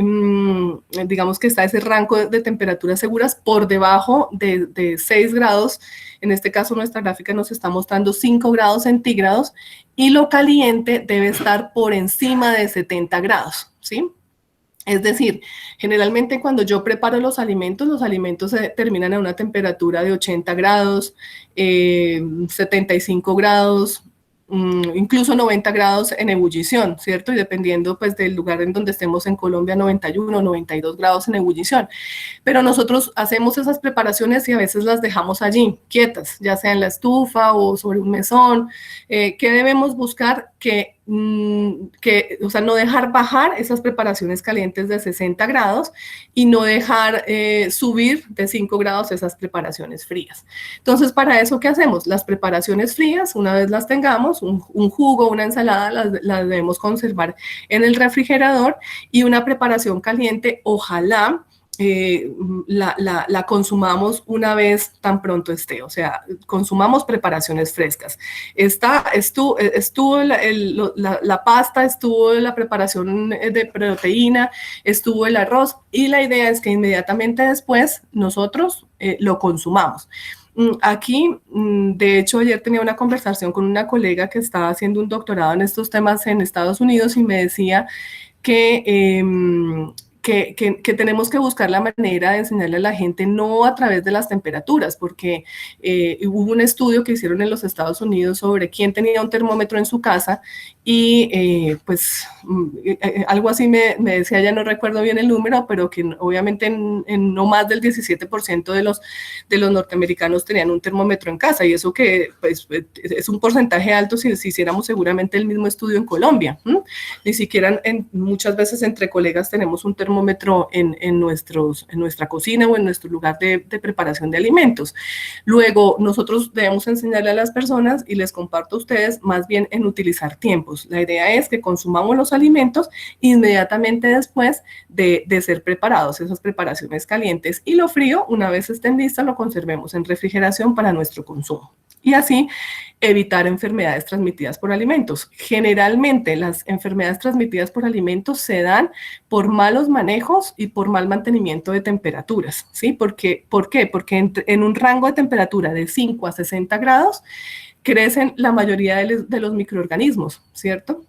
digamos que está ese rango de temperaturas seguras por debajo de 6 grados. En este caso, nuestra gráfica nos está mostrando 5 grados centígrados, y lo caliente debe estar por encima de 70 grados, ¿sí? Es decir, generalmente cuando yo preparo los alimentos se terminan a una temperatura de 80 grados, 75 grados, incluso 90 grados en ebullición, ¿cierto? Y dependiendo pues del lugar en donde estemos en Colombia, 91, 92 grados en ebullición. Pero nosotros hacemos esas preparaciones y a veces las dejamos allí, quietas, ya sea en la estufa o sobre un mesón. ¿Qué debemos buscar? O sea, no dejar bajar esas preparaciones calientes de 60 grados, y no dejar subir de 5 grados esas preparaciones frías. Entonces, para eso, ¿qué hacemos? Las preparaciones frías, una vez las tengamos, un jugo, una ensalada, las debemos conservar en el refrigerador, y una preparación caliente, ojalá la consumamos una vez tan pronto esté. O sea, consumamos preparaciones frescas. Estuvo la pasta, estuvo la preparación de proteína, estuvo el arroz, y la idea es que inmediatamente después nosotros lo consumamos. Aquí, de hecho, ayer tenía una conversación con una colega que estaba haciendo un doctorado en estos temas en Estados Unidos, y me decía que tenemos que buscar la manera de enseñarle a la gente no a través de las temperaturas, porque hubo un estudio que hicieron en los Estados Unidos sobre quién tenía un termómetro en su casa, y pues algo así me decía, ya no recuerdo bien el número, pero que obviamente en no más del 17% de los norteamericanos tenían un termómetro en casa, y eso que pues, es un porcentaje alto si hiciéramos seguramente el mismo estudio en Colombia. Ni siquiera muchas veces entre colegas tenemos un termómetro en nuestra cocina o en nuestro lugar de preparación de alimentos. Luego, nosotros debemos enseñarle a las personas, y les comparto a ustedes, más bien en utilizar tiempos. La idea es que consumamos los alimentos inmediatamente después de ser preparados, esas preparaciones calientes, y lo frío, una vez estén listas, lo conservemos en refrigeración para nuestro consumo. Y así evitar enfermedades transmitidas por alimentos. Generalmente las enfermedades transmitidas por alimentos se dan por malos manejos y por mal mantenimiento de temperaturas, ¿sí? ¿Por qué? Porque en un rango de temperatura de 5 a 60 grados crecen la mayoría de los microorganismos, ¿cierto?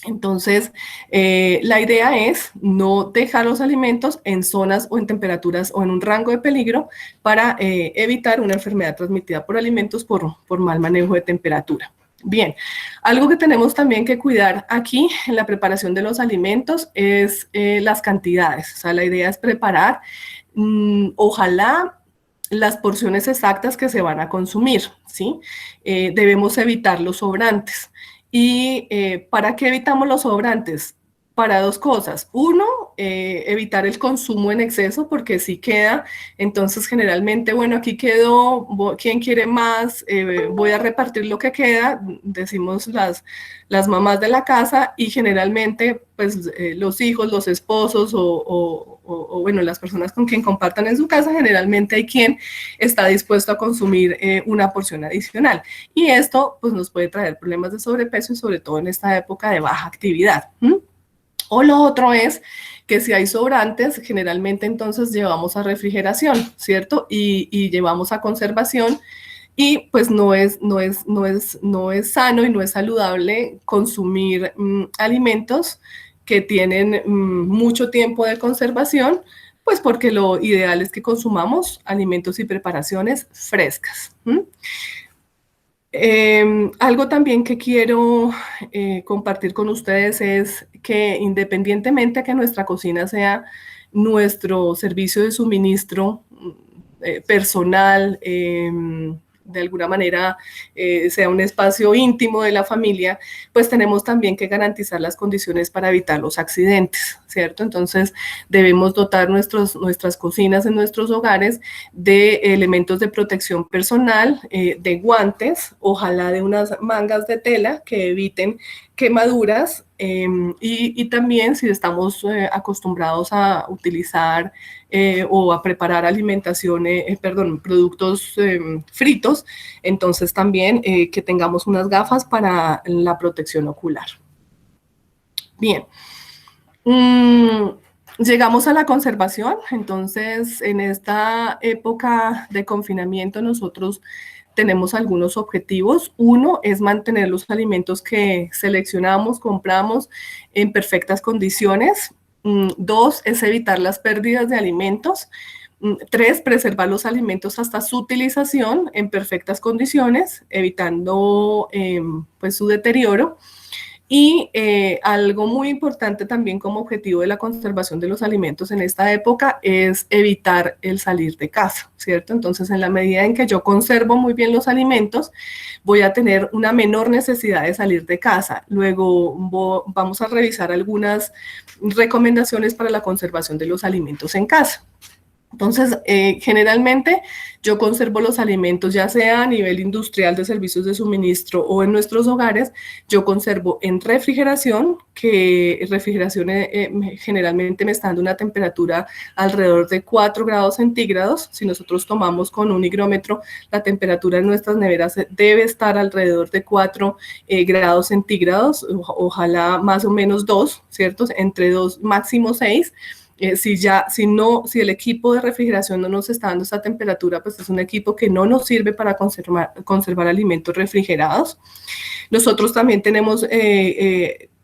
Entonces, la idea es no dejar los alimentos en zonas o en temperaturas o en un rango de peligro para evitar una enfermedad transmitida por alimentos por mal manejo de temperatura. Bien, algo que tenemos también que cuidar aquí en la preparación de los alimentos es las cantidades. O sea, la idea es preparar, ojalá, las porciones exactas que se van a consumir, ¿sí? Debemos evitar los sobrantes. ¿Y para qué evitamos los sobrantes? para dos cosas. Uno, evitar el consumo en exceso, porque si queda, entonces generalmente, bueno, aquí quedó, ¿quién quiere más? Voy a repartir lo que queda, decimos las mamás de la casa, y generalmente, pues, los hijos, los esposos bueno, las personas con quien compartan en su casa, generalmente hay quien está dispuesto a consumir una porción adicional. Y esto, pues, nos puede traer problemas de sobrepeso y sobre todo en esta época de baja actividad. O lo otro es que si hay sobrantes, generalmente entonces llevamos a refrigeración, ¿cierto? Y llevamos a conservación, y pues no es sano y no es saludable consumir alimentos que tienen mucho tiempo de conservación, pues porque lo ideal es que consumamos alimentos y preparaciones frescas. Algo también que quiero compartir con ustedes es que independientemente de que nuestra cocina sea nuestro servicio de suministro personal, de alguna manera sea un espacio íntimo de la familia, pues tenemos también que garantizar las condiciones para evitar los accidentes, ¿cierto? Entonces debemos dotar nuestras cocinas en nuestros hogares de elementos de protección personal, de guantes, ojalá de unas mangas de tela que eviten quemaduras, y también si estamos acostumbrados a utilizar o a preparar alimentación, productos fritos, entonces también que tengamos unas gafas para la protección ocular. Bien. Llegamos a la conservación. Entonces, en esta época de confinamiento, nosotros tenemos algunos objetivos. Uno es mantener los alimentos que seleccionamos, compramos en perfectas condiciones. Dos es evitar las pérdidas de alimentos. Tres, preservar los alimentos hasta su utilización en perfectas condiciones, evitando pues su deterioro. Y algo muy importante también como objetivo de la conservación de los alimentos en esta época es evitar el salir de casa, ¿cierto? Entonces, en la medida en que yo conservo muy bien los alimentos, voy a tener una menor necesidad de salir de casa. Luego vamos a revisar algunas recomendaciones para la conservación de los alimentos en casa. Entonces, generalmente yo conservo los alimentos, ya sea a nivel industrial de servicios de suministro o en nuestros hogares, yo conservo en refrigeración, que refrigeración generalmente me está dando una temperatura alrededor de 4 grados centígrados. Si nosotros tomamos con un higrómetro, la temperatura en nuestras neveras debe estar alrededor de 4 grados centígrados, ojalá más o menos 2, ¿cierto? Entre 2, máximo 6. Si el equipo de refrigeración no nos está dando esa temperatura, pues es un equipo que no nos sirve para conservar alimentos refrigerados. Nosotros también tenemos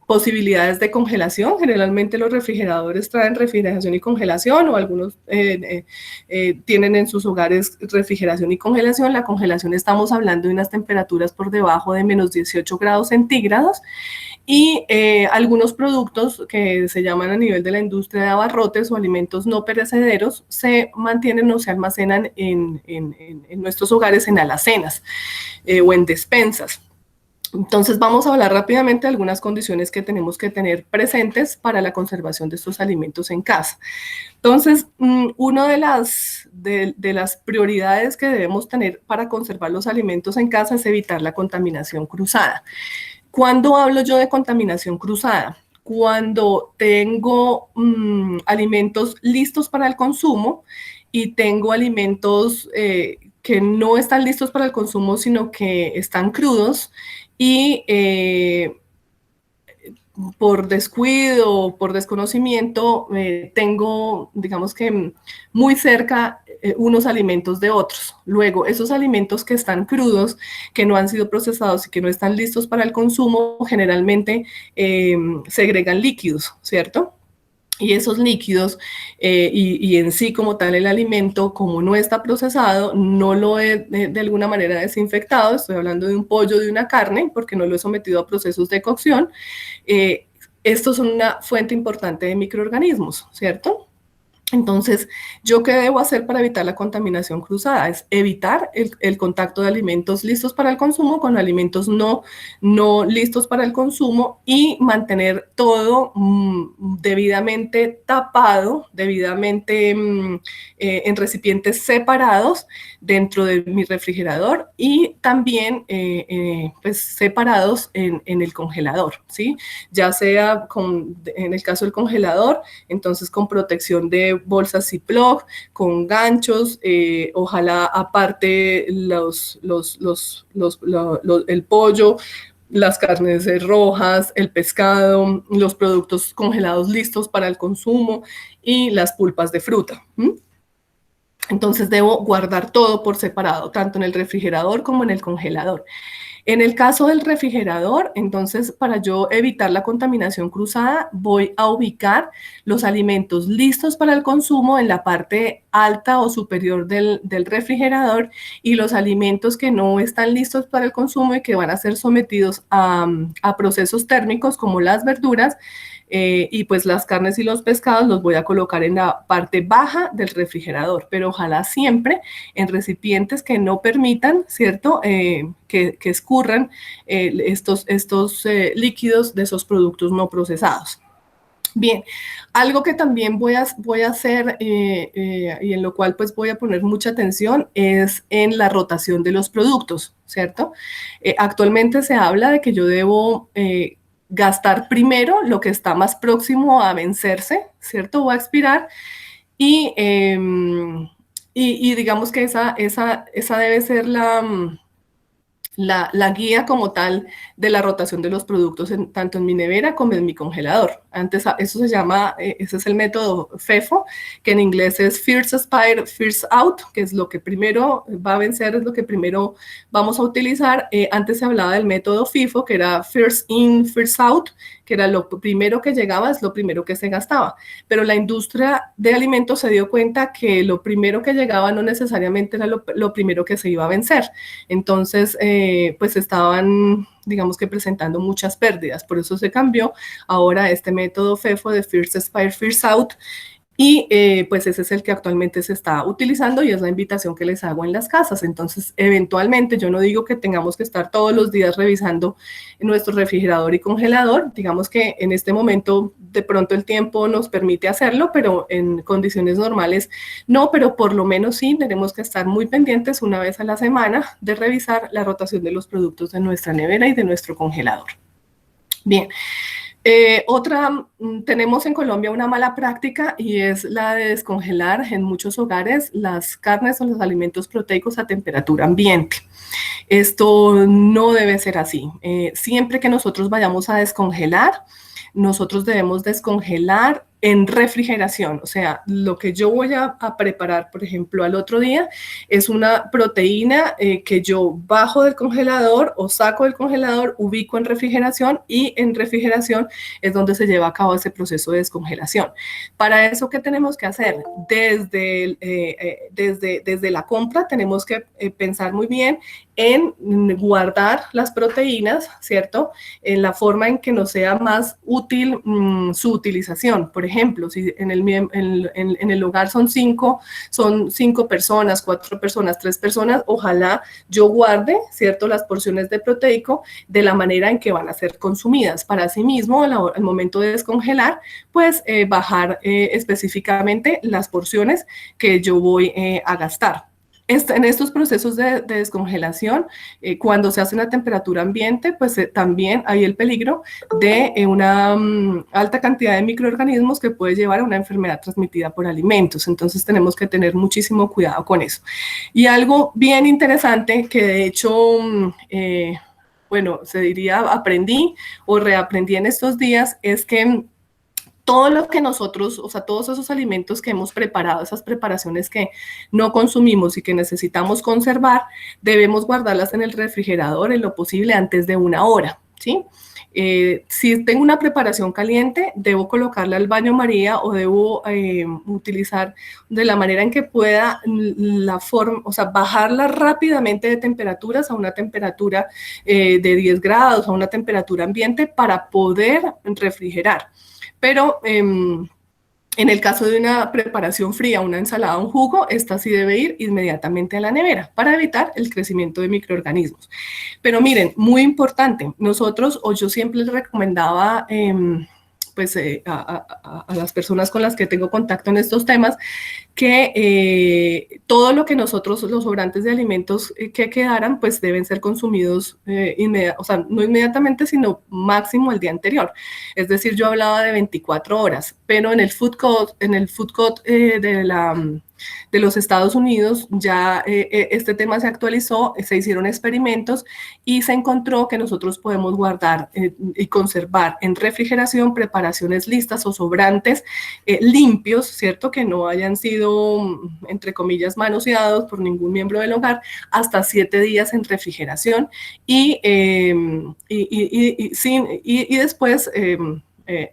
posibilidades de congelación. Generalmente los refrigeradores traen refrigeración y congelación, o algunos tienen en sus hogares refrigeración y congelación. La congelación, estamos hablando de unas temperaturas por debajo de menos 18 grados centígrados. Y algunos productos que se llaman a nivel de la industria de abarrotes o alimentos no perecederos se mantienen o se almacenan en nuestros hogares en alacenas o en despensas. Entonces vamos a hablar rápidamente de algunas condiciones que tenemos que tener presentes para la conservación de estos alimentos en casa. Entonces, una de las prioridades que debemos tener para conservar los alimentos en casa es evitar la contaminación cruzada. ¿Cuándo hablo yo de contaminación cruzada? Cuando tengo alimentos listos para el consumo y tengo alimentos que no están listos para el consumo, sino que están crudos, y por descuido, por desconocimiento, tengo, digamos que muy cerca unos alimentos de otros. Luego, esos alimentos que están crudos, que no han sido procesados y que no están listos para el consumo, generalmente segregan líquidos, ¿cierto? Y esos líquidos y en sí como tal el alimento, como no está procesado, no lo he de alguna manera desinfectado. Estoy hablando de un pollo, de una carne, porque no lo he sometido a procesos de cocción. Estos son una fuente importante de microorganismos, ¿cierto? Entonces, ¿yo qué debo hacer para evitar la contaminación cruzada? Es evitar el contacto de alimentos listos para el consumo con alimentos no listos para el consumo y mantener todo debidamente tapado, debidamente en recipientes separados dentro de mi refrigerador y también pues separados en el congelador, ¿sí? Ya sea en el caso del congelador, entonces con protección de bolsas Ziploc, con ganchos, ojalá aparte el pollo, las carnes rojas, el pescado, los productos congelados listos para el consumo y las pulpas de fruta. Entonces debo guardar todo por separado, tanto en el refrigerador como en el congelador. En el caso del refrigerador, entonces, para yo evitar la contaminación cruzada, voy a ubicar los alimentos listos para el consumo en la parte alta o superior del refrigerador y los alimentos que no están listos para el consumo y que van a ser sometidos a procesos térmicos como las verduras, y pues las carnes y los pescados los voy a colocar en la parte baja del refrigerador, pero ojalá siempre en recipientes que no permitan, ¿cierto? Que escurran estos líquidos de esos productos no procesados. Bien, algo que también voy a hacer y en lo cual pues voy a poner mucha atención es en la rotación de los productos, ¿cierto? Actualmente se habla de que yo debo gastar primero lo que está más próximo a vencerse, ¿cierto? O a expirar y, y digamos que esa debe ser la guía como tal de la rotación de los productos tanto en mi nevera como en mi congelador. Antes eso se llama, ese es el método FEFO, que en inglés es First Expire, First Out, que es lo que primero va a vencer, es lo que primero vamos a utilizar. Antes se hablaba del método FIFO, que era First In, First Out, que era lo primero que llegaba, es lo primero que se gastaba. Pero la industria de alimentos se dio cuenta que lo primero que llegaba no necesariamente era lo primero que se iba a vencer. Entonces, pues estaban, digamos que presentando muchas pérdidas. Por eso se cambió ahora este método FEFO de First Expire, First Out. Y pues ese es el que actualmente se está utilizando y es la invitación que les hago en las casas. Entonces, eventualmente, yo no digo que tengamos que estar todos los días revisando nuestro refrigerador y congelador. Digamos que en este momento, de pronto el tiempo nos permite hacerlo, pero en condiciones normales no, pero por lo menos sí tenemos que estar muy pendientes una vez a la semana de revisar la rotación de los productos de nuestra nevera y de nuestro congelador. Bien. Tenemos en Colombia una mala práctica y es la de descongelar en muchos hogares las carnes o los alimentos proteicos a temperatura ambiente. Esto no debe ser así. Siempre que nosotros vayamos a descongelar, nosotros debemos descongelar en refrigeración. O sea, lo que yo voy a preparar, por ejemplo, al otro día, es una proteína que yo bajo del congelador o saco del congelador, ubico en refrigeración y en refrigeración es donde se lleva a cabo ese proceso de descongelación. Para eso, ¿qué tenemos que hacer? Desde la compra tenemos que pensar muy bien en guardar las proteínas, ¿cierto? En la forma en que nos sea más útil su utilización. Por ejemplo, si en el hogar son cinco personas, 4 personas, 3 personas, ojalá yo guarde, ¿cierto? Las porciones de proteico de la manera en que van a ser consumidas. Para sí mismo, al momento de descongelar, pues bajar específicamente las porciones que yo voy a gastar. En estos procesos de descongelación, cuando se hacen a temperatura ambiente, pues también hay el peligro de una alta cantidad de microorganismos que puede llevar a una enfermedad transmitida por alimentos. Entonces tenemos que tener muchísimo cuidado con eso. Y algo bien interesante que de hecho, bueno, se diría aprendí o reaprendí en estos días es que todo lo que nosotros, o sea, todos esos alimentos que hemos preparado, esas preparaciones que no consumimos y que necesitamos conservar, debemos guardarlas en el refrigerador en lo posible antes de 1 hora, ¿sí? Si tengo una preparación caliente, debo colocarla al baño María o debo utilizar de la manera en que pueda la forma, o sea, bajarla rápidamente de temperaturas a una temperatura de 10 grados, a una temperatura ambiente para poder refrigerar. Pero En el caso de una preparación fría, una ensalada, un jugo, esta sí debe ir inmediatamente a la nevera para evitar el crecimiento de microorganismos. Pero miren, muy importante, nosotros, o yo siempre les recomendaba pues, a las personas con las que tengo contacto en estos temas, que todo lo que nosotros, los sobrantes de alimentos que quedaran, pues deben ser consumidos o sea, no inmediatamente, sino máximo el día anterior. Es decir, yo hablaba de 24 horas, pero en el food code de los Estados Unidos ya este tema se actualizó, se hicieron experimentos y se encontró que nosotros podemos guardar y conservar en refrigeración preparaciones listas o sobrantes limpios, ¿cierto? Que no hayan sido, entre comillas, manoseados por ningún miembro del hogar, hasta 7 días en refrigeración y después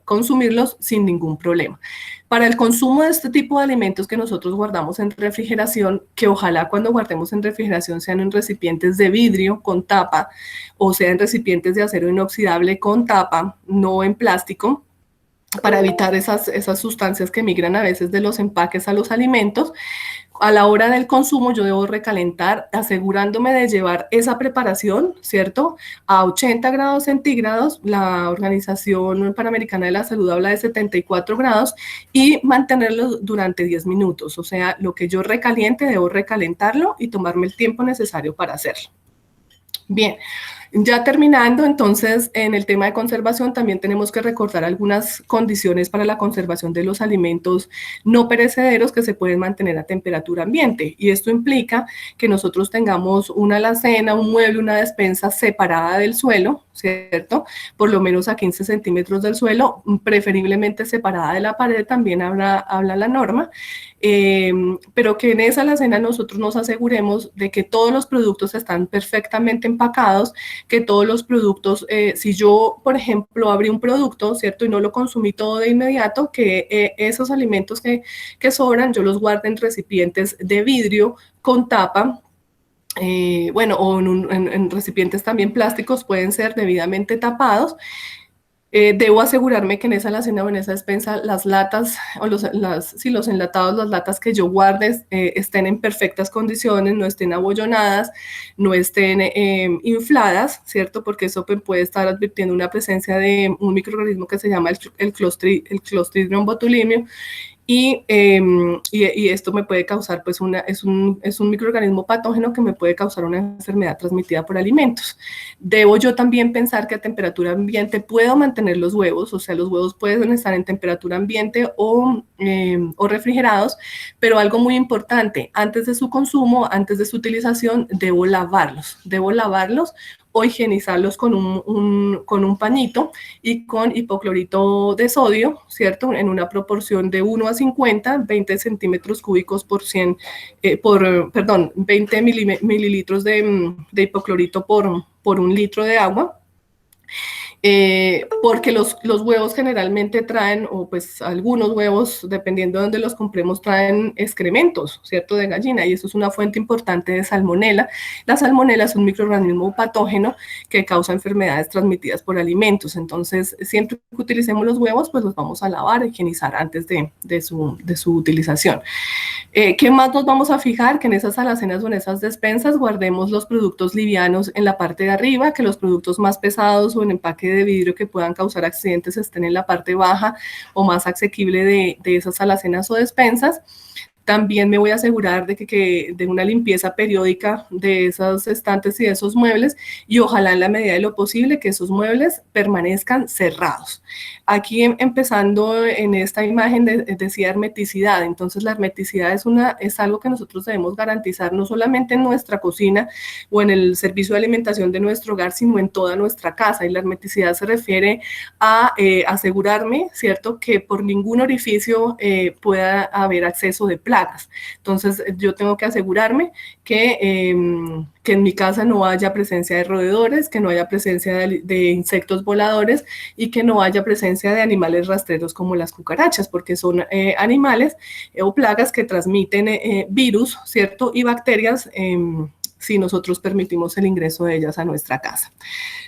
consumirlos sin ningún problema. Para el consumo de este tipo de alimentos que nosotros guardamos en refrigeración, que ojalá cuando guardemos en refrigeración sean en recipientes de vidrio con tapa o sean recipientes de acero inoxidable con tapa, no en plástico, para evitar esas sustancias que migran a veces de los empaques a los alimentos. A la hora del consumo yo debo recalentar asegurándome de llevar esa preparación, ¿cierto? A 80 grados centígrados, la Organización Panamericana de la Salud habla de 74 grados y mantenerlo durante 10 minutos. O sea, lo que yo recaliente debo recalentarlo y tomarme el tiempo necesario para hacerlo. Bien. Ya terminando, entonces, en el tema de conservación también tenemos que recordar algunas condiciones para la conservación de los alimentos no perecederos que se pueden mantener a temperatura ambiente. Y esto implica que nosotros tengamos una alacena, un mueble, una despensa separada del suelo, ¿cierto? Por lo menos a 15 centímetros del suelo, preferiblemente separada de la pared, también habla la norma. Pero que en esa alacena nosotros nos aseguremos de que todos los productos están perfectamente empacados, que todos los productos, si yo, por ejemplo, abrí un producto, ¿cierto? Y no lo consumí todo de inmediato, que esos alimentos que sobran, yo los guardo en recipientes de vidrio con tapa, bueno, o en recipientes también plásticos, pueden ser debidamente tapados. Debo asegurarme que en esa alacena o en esa despensa las latas o los enlatados, las latas que yo guarde estén en perfectas condiciones, no estén abollonadas, no estén infladas, ¿cierto? Porque eso puede estar advirtiendo una presencia de un microorganismo que se llama el Clostridium botulinum. Y esto me puede causar, pues, es un microorganismo patógeno que me puede causar una enfermedad transmitida por alimentos. Debo yo también pensar que a temperatura ambiente puedo mantener los huevos, o sea, los huevos pueden estar en temperatura ambiente o refrigerados, pero algo muy importante, antes de su consumo, antes de su utilización, debo lavarlos o higienizarlos con un pañito y con hipoclorito de sodio, ¿cierto? En una proporción de 1 a 50, 20 centímetros cúbicos por 100, 20 mililitros de hipoclorito por 1 litro de agua. Porque los huevos generalmente traen, o pues algunos huevos, dependiendo de dónde los compremos, traen excrementos, ¿cierto?, de gallina, y eso es una fuente importante de salmonela. La salmonela es un microorganismo patógeno que causa enfermedades transmitidas por alimentos. Entonces, siempre que utilicemos los huevos, pues los vamos a lavar, higienizar antes de su utilización. ¿Qué más nos vamos a fijar? Que en esas alacenas o en esas despensas guardemos los productos livianos en la parte de arriba, que los productos más pesados o en empaque de vidrio que puedan causar accidentes estén en la parte baja o más asequible de esas alacenas o despensas. También me voy a asegurar de una limpieza periódica de esos estantes y de esos muebles, y ojalá en la medida de lo posible que esos muebles permanezcan cerrados. Aquí empezando en esta imagen decía hermeticidad. Entonces la hermeticidad es algo que nosotros debemos garantizar no solamente en nuestra cocina o en el servicio de alimentación de nuestro hogar, sino en toda nuestra casa. Y la hermeticidad se refiere a asegurarme, ¿cierto?, que por ningún orificio pueda haber acceso de plagas. Entonces yo tengo que asegurarme que en mi casa no haya presencia de roedores, que no haya presencia de insectos voladores y que no haya presencia de animales rastreros como las cucarachas, porque son animales o plagas que transmiten virus, ¿cierto?, y bacterias si nosotros permitimos el ingreso de ellas a nuestra casa.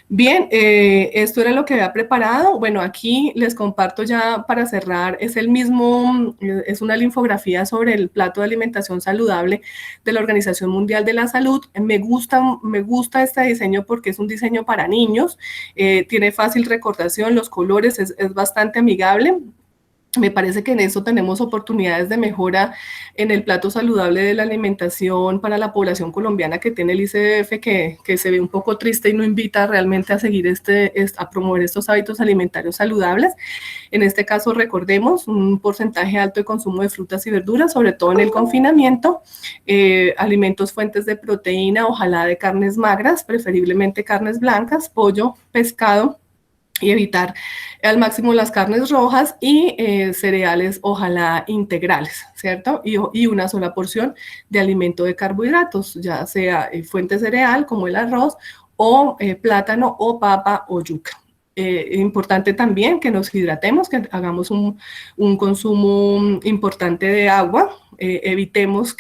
Bien, esto era lo que había preparado. Bueno, aquí les comparto ya para cerrar, es el mismo, es una infografía sobre el plato de alimentación saludable de la Organización Mundial de la Salud. Me gusta este diseño porque es un diseño para niños, tiene fácil recordación, los colores, es bastante amigable. Me parece que en eso tenemos oportunidades de mejora en el plato saludable de la alimentación para la población colombiana que tiene el ICBF, que se ve un poco triste y no invita realmente a seguir a promover estos hábitos alimentarios saludables. En este caso, recordemos un porcentaje alto de consumo de frutas y verduras, sobre todo en el confinamiento, alimentos fuentes de proteína, ojalá de carnes magras, preferiblemente carnes blancas, pollo, pescado, y evitar al máximo las carnes rojas y cereales, ojalá integrales, ¿cierto? Y una sola porción de alimento de carbohidratos, ya sea fuente cereal como el arroz o plátano o papa o yuca. Importante también que nos hidratemos, que hagamos un consumo importante de agua, evitemos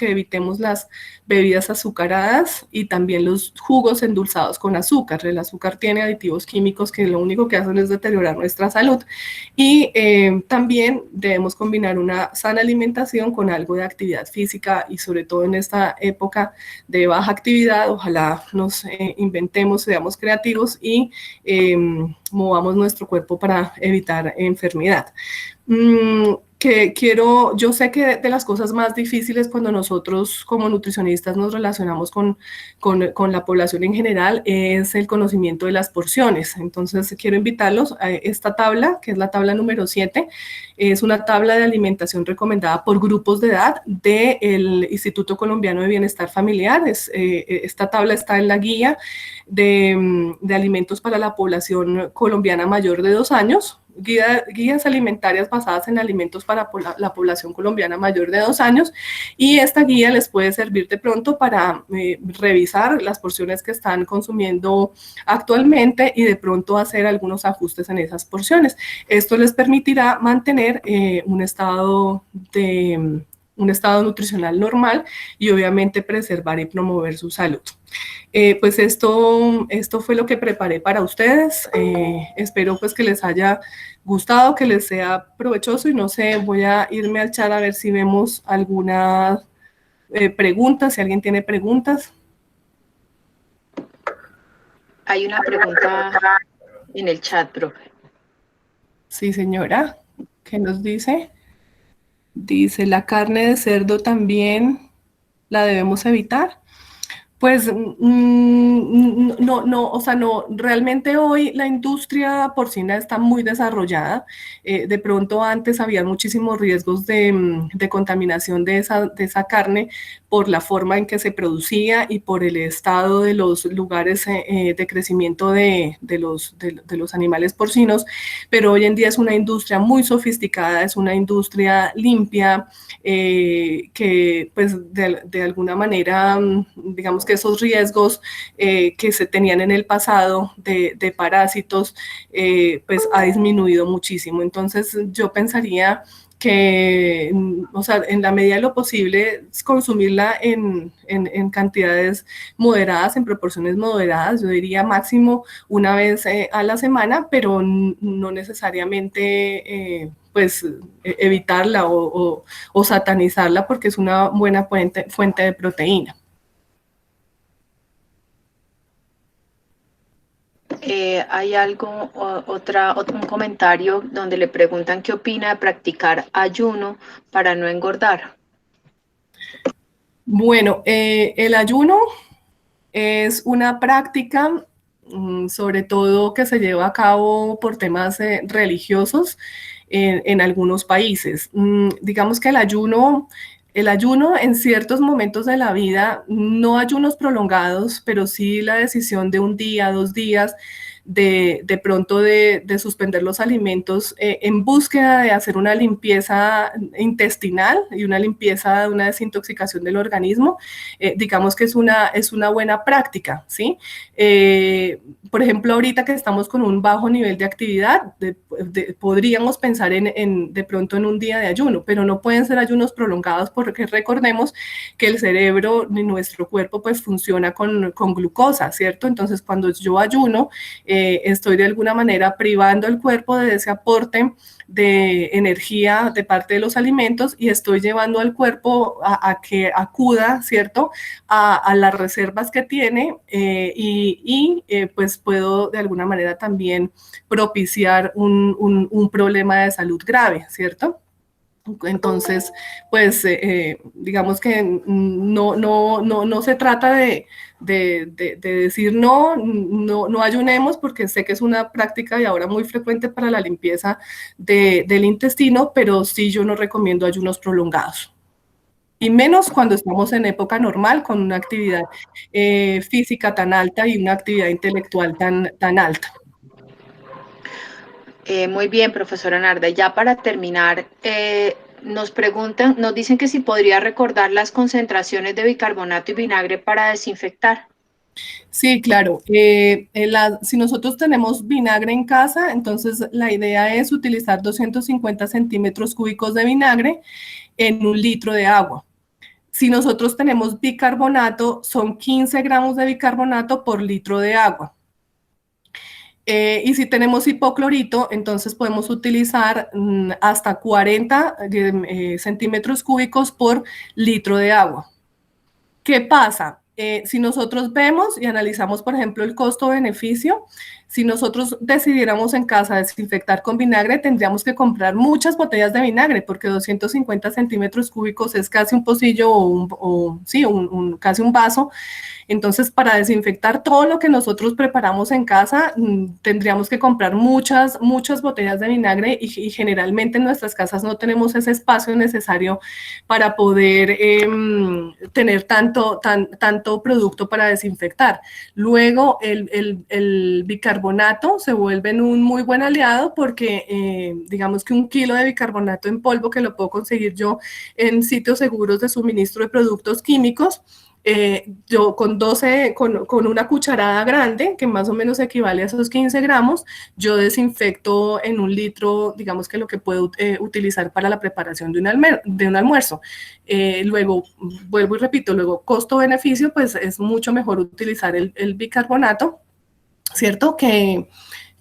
las bebidas azucaradas y también los jugos endulzados con azúcar. El azúcar tiene aditivos químicos que lo único que hacen es deteriorar nuestra salud y también debemos combinar una sana alimentación con algo de actividad física y sobre todo en esta época de baja actividad, ojalá nos inventemos, seamos creativos y movamos nuestro cuerpo para evitar enfermedad. Yo sé que de las cosas más difíciles cuando nosotros como nutricionistas nos relacionamos con la población en general es el conocimiento de las porciones. Entonces quiero invitarlos a esta tabla, que es la tabla número 7, es una tabla de alimentación recomendada por grupos de edad del Instituto Colombiano de Bienestar Familiar. Esta tabla está en la guía de alimentos para la población colombiana mayor de 2 años, guías alimentarias basadas en alimentos para la población colombiana mayor de 2 años, y esta guía les puede servir de pronto para revisar las porciones que están consumiendo actualmente y de pronto hacer algunos ajustes en esas porciones. Esto les permitirá mantener un estado nutricional normal y obviamente preservar y promover su salud. Pues esto fue lo que preparé para ustedes. Espero pues que les haya gustado, que les sea provechoso y no sé, voy a irme al chat a ver si vemos algunas preguntas, si alguien tiene preguntas. Hay una pregunta en el chat, profe. Sí, señora. ¿Qué nos dice? Dice, ¿la carne de cerdo también la debemos evitar? Pues no, o sea, no, realmente hoy la industria porcina está muy desarrollada. De pronto antes había muchísimos riesgos de contaminación de esa carne por la forma en que se producía y por el estado de los lugares de crecimiento de los animales porcinos, pero hoy en día es una industria muy sofisticada, es una industria limpia, que pues de alguna manera, digamos que esos riesgos que se tenían en el pasado de parásitos, pues ha disminuido muchísimo. Entonces yo pensaría que, o sea, en la medida de lo posible, consumirla en cantidades moderadas, en proporciones moderadas, yo diría máximo una vez a la semana, pero no necesariamente pues evitarla o satanizarla porque es una buena fuente de proteína. Hay un comentario donde le preguntan qué opina de practicar ayuno para no engordar. Bueno, el ayuno es una práctica, sobre todo que se lleva a cabo por temas religiosos en algunos países. Digamos que el ayuno en ciertos momentos de la vida, no ayunos prolongados, pero sí la decisión de un día, 2 días, de pronto de suspender los alimentos en búsqueda de hacer una limpieza intestinal y una limpieza, una desintoxicación del organismo, digamos que es una buena práctica, ¿sí? Por ejemplo, ahorita que estamos con un bajo nivel de actividad, podríamos pensar de pronto en un día de ayuno, pero no pueden ser ayunos prolongados porque recordemos que el cerebro y nuestro cuerpo pues funciona con glucosa, ¿cierto? Entonces, cuando yo ayuno, estoy de alguna manera privando el cuerpo de ese aporte de energía de parte de los alimentos y estoy llevando al cuerpo a que acuda, ¿cierto?, a las reservas que tiene pues puedo de alguna manera también propiciar un problema de salud grave, ¿cierto? Entonces, pues digamos que no se trata de decir no ayunemos, porque sé que es una práctica y ahora muy frecuente para la limpieza del intestino, pero sí yo no recomiendo ayunos prolongados. Y menos cuando estamos en época normal con una actividad física tan alta y una actividad intelectual tan alta. Muy bien, profesora Narda. Ya para terminar, nos dicen que si podría recordar las concentraciones de bicarbonato y vinagre para desinfectar. Sí, claro. Si nosotros tenemos vinagre en casa, entonces la idea es utilizar 250 centímetros cúbicos de vinagre en 1 litro de agua. Si nosotros tenemos bicarbonato, son 15 gramos de bicarbonato por litro de agua. Y si tenemos hipoclorito, entonces podemos utilizar hasta 40 centímetros cúbicos por litro de agua. ¿Qué pasa? Si nosotros vemos y analizamos, por ejemplo, el costo-beneficio, si nosotros decidiéramos en casa desinfectar con vinagre, tendríamos que comprar muchas botellas de vinagre, porque 250 centímetros cúbicos es casi un pocillo casi un vaso. Entonces, para desinfectar todo lo que nosotros preparamos en casa, tendríamos que comprar muchas botellas de vinagre y generalmente en nuestras casas no tenemos ese espacio necesario para poder tener tanto producto para desinfectar. Luego, el bicarbonato se vuelve un muy buen aliado porque digamos que 1 kilo de bicarbonato en polvo, que lo puedo conseguir yo en sitios seguros de suministro de productos químicos, yo con una cucharada grande, que más o menos equivale a esos 15 gramos, yo desinfecto en 1 litro, digamos que lo que puedo utilizar para la preparación de un almuerzo. Luego, vuelvo y repito, luego costo-beneficio, pues es mucho mejor utilizar el bicarbonato, ¿cierto? Que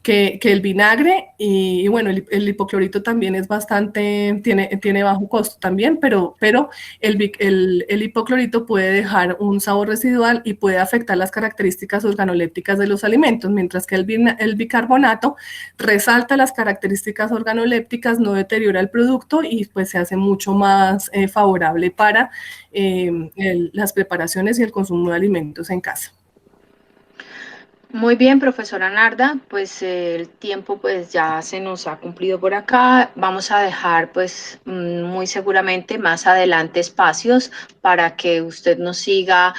el vinagre y bueno, el hipoclorito también es tiene bajo costo también, pero el hipoclorito puede dejar un sabor residual y puede afectar las características organolépticas de los alimentos, mientras que el bicarbonato resalta las características organolépticas, no deteriora el producto y pues se hace mucho más favorable para las preparaciones y el consumo de alimentos en casa. Muy bien, profesora Narda, pues el tiempo pues ya se nos ha cumplido por acá. Vamos a dejar pues muy seguramente más adelante espacios para que usted nos siga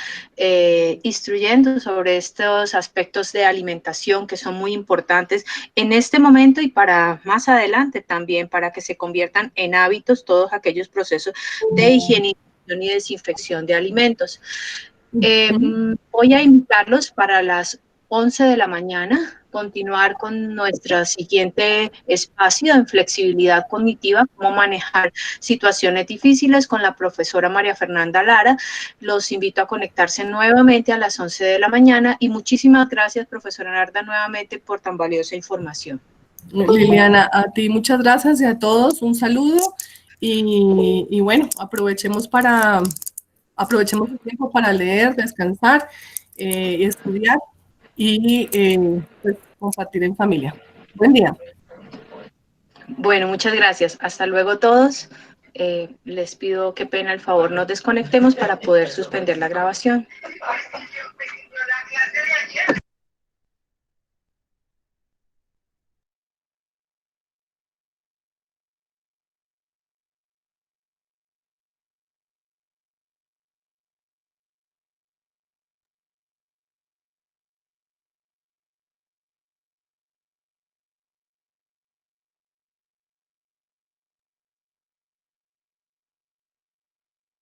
instruyendo sobre estos aspectos de alimentación que son muy importantes en este momento y para más adelante también, para que se conviertan en hábitos todos aquellos procesos de higienización y desinfección de alimentos. Voy a invitarlos para las 11 de la mañana, continuar con nuestro siguiente espacio en flexibilidad cognitiva, cómo manejar situaciones difíciles con la profesora María Fernanda Lara. Los invito a conectarse nuevamente a las 11 de la mañana y muchísimas gracias, profesora Narda, nuevamente por tan valiosa información. Liliana, a ti muchas gracias y a todos un saludo y bueno, aprovechemos el tiempo para leer, descansar, estudiar y pues, compartir en familia. Buen día. Bueno, muchas gracias. Hasta luego todos. Les pido qué pena el favor nos desconectemos para poder suspender la grabación.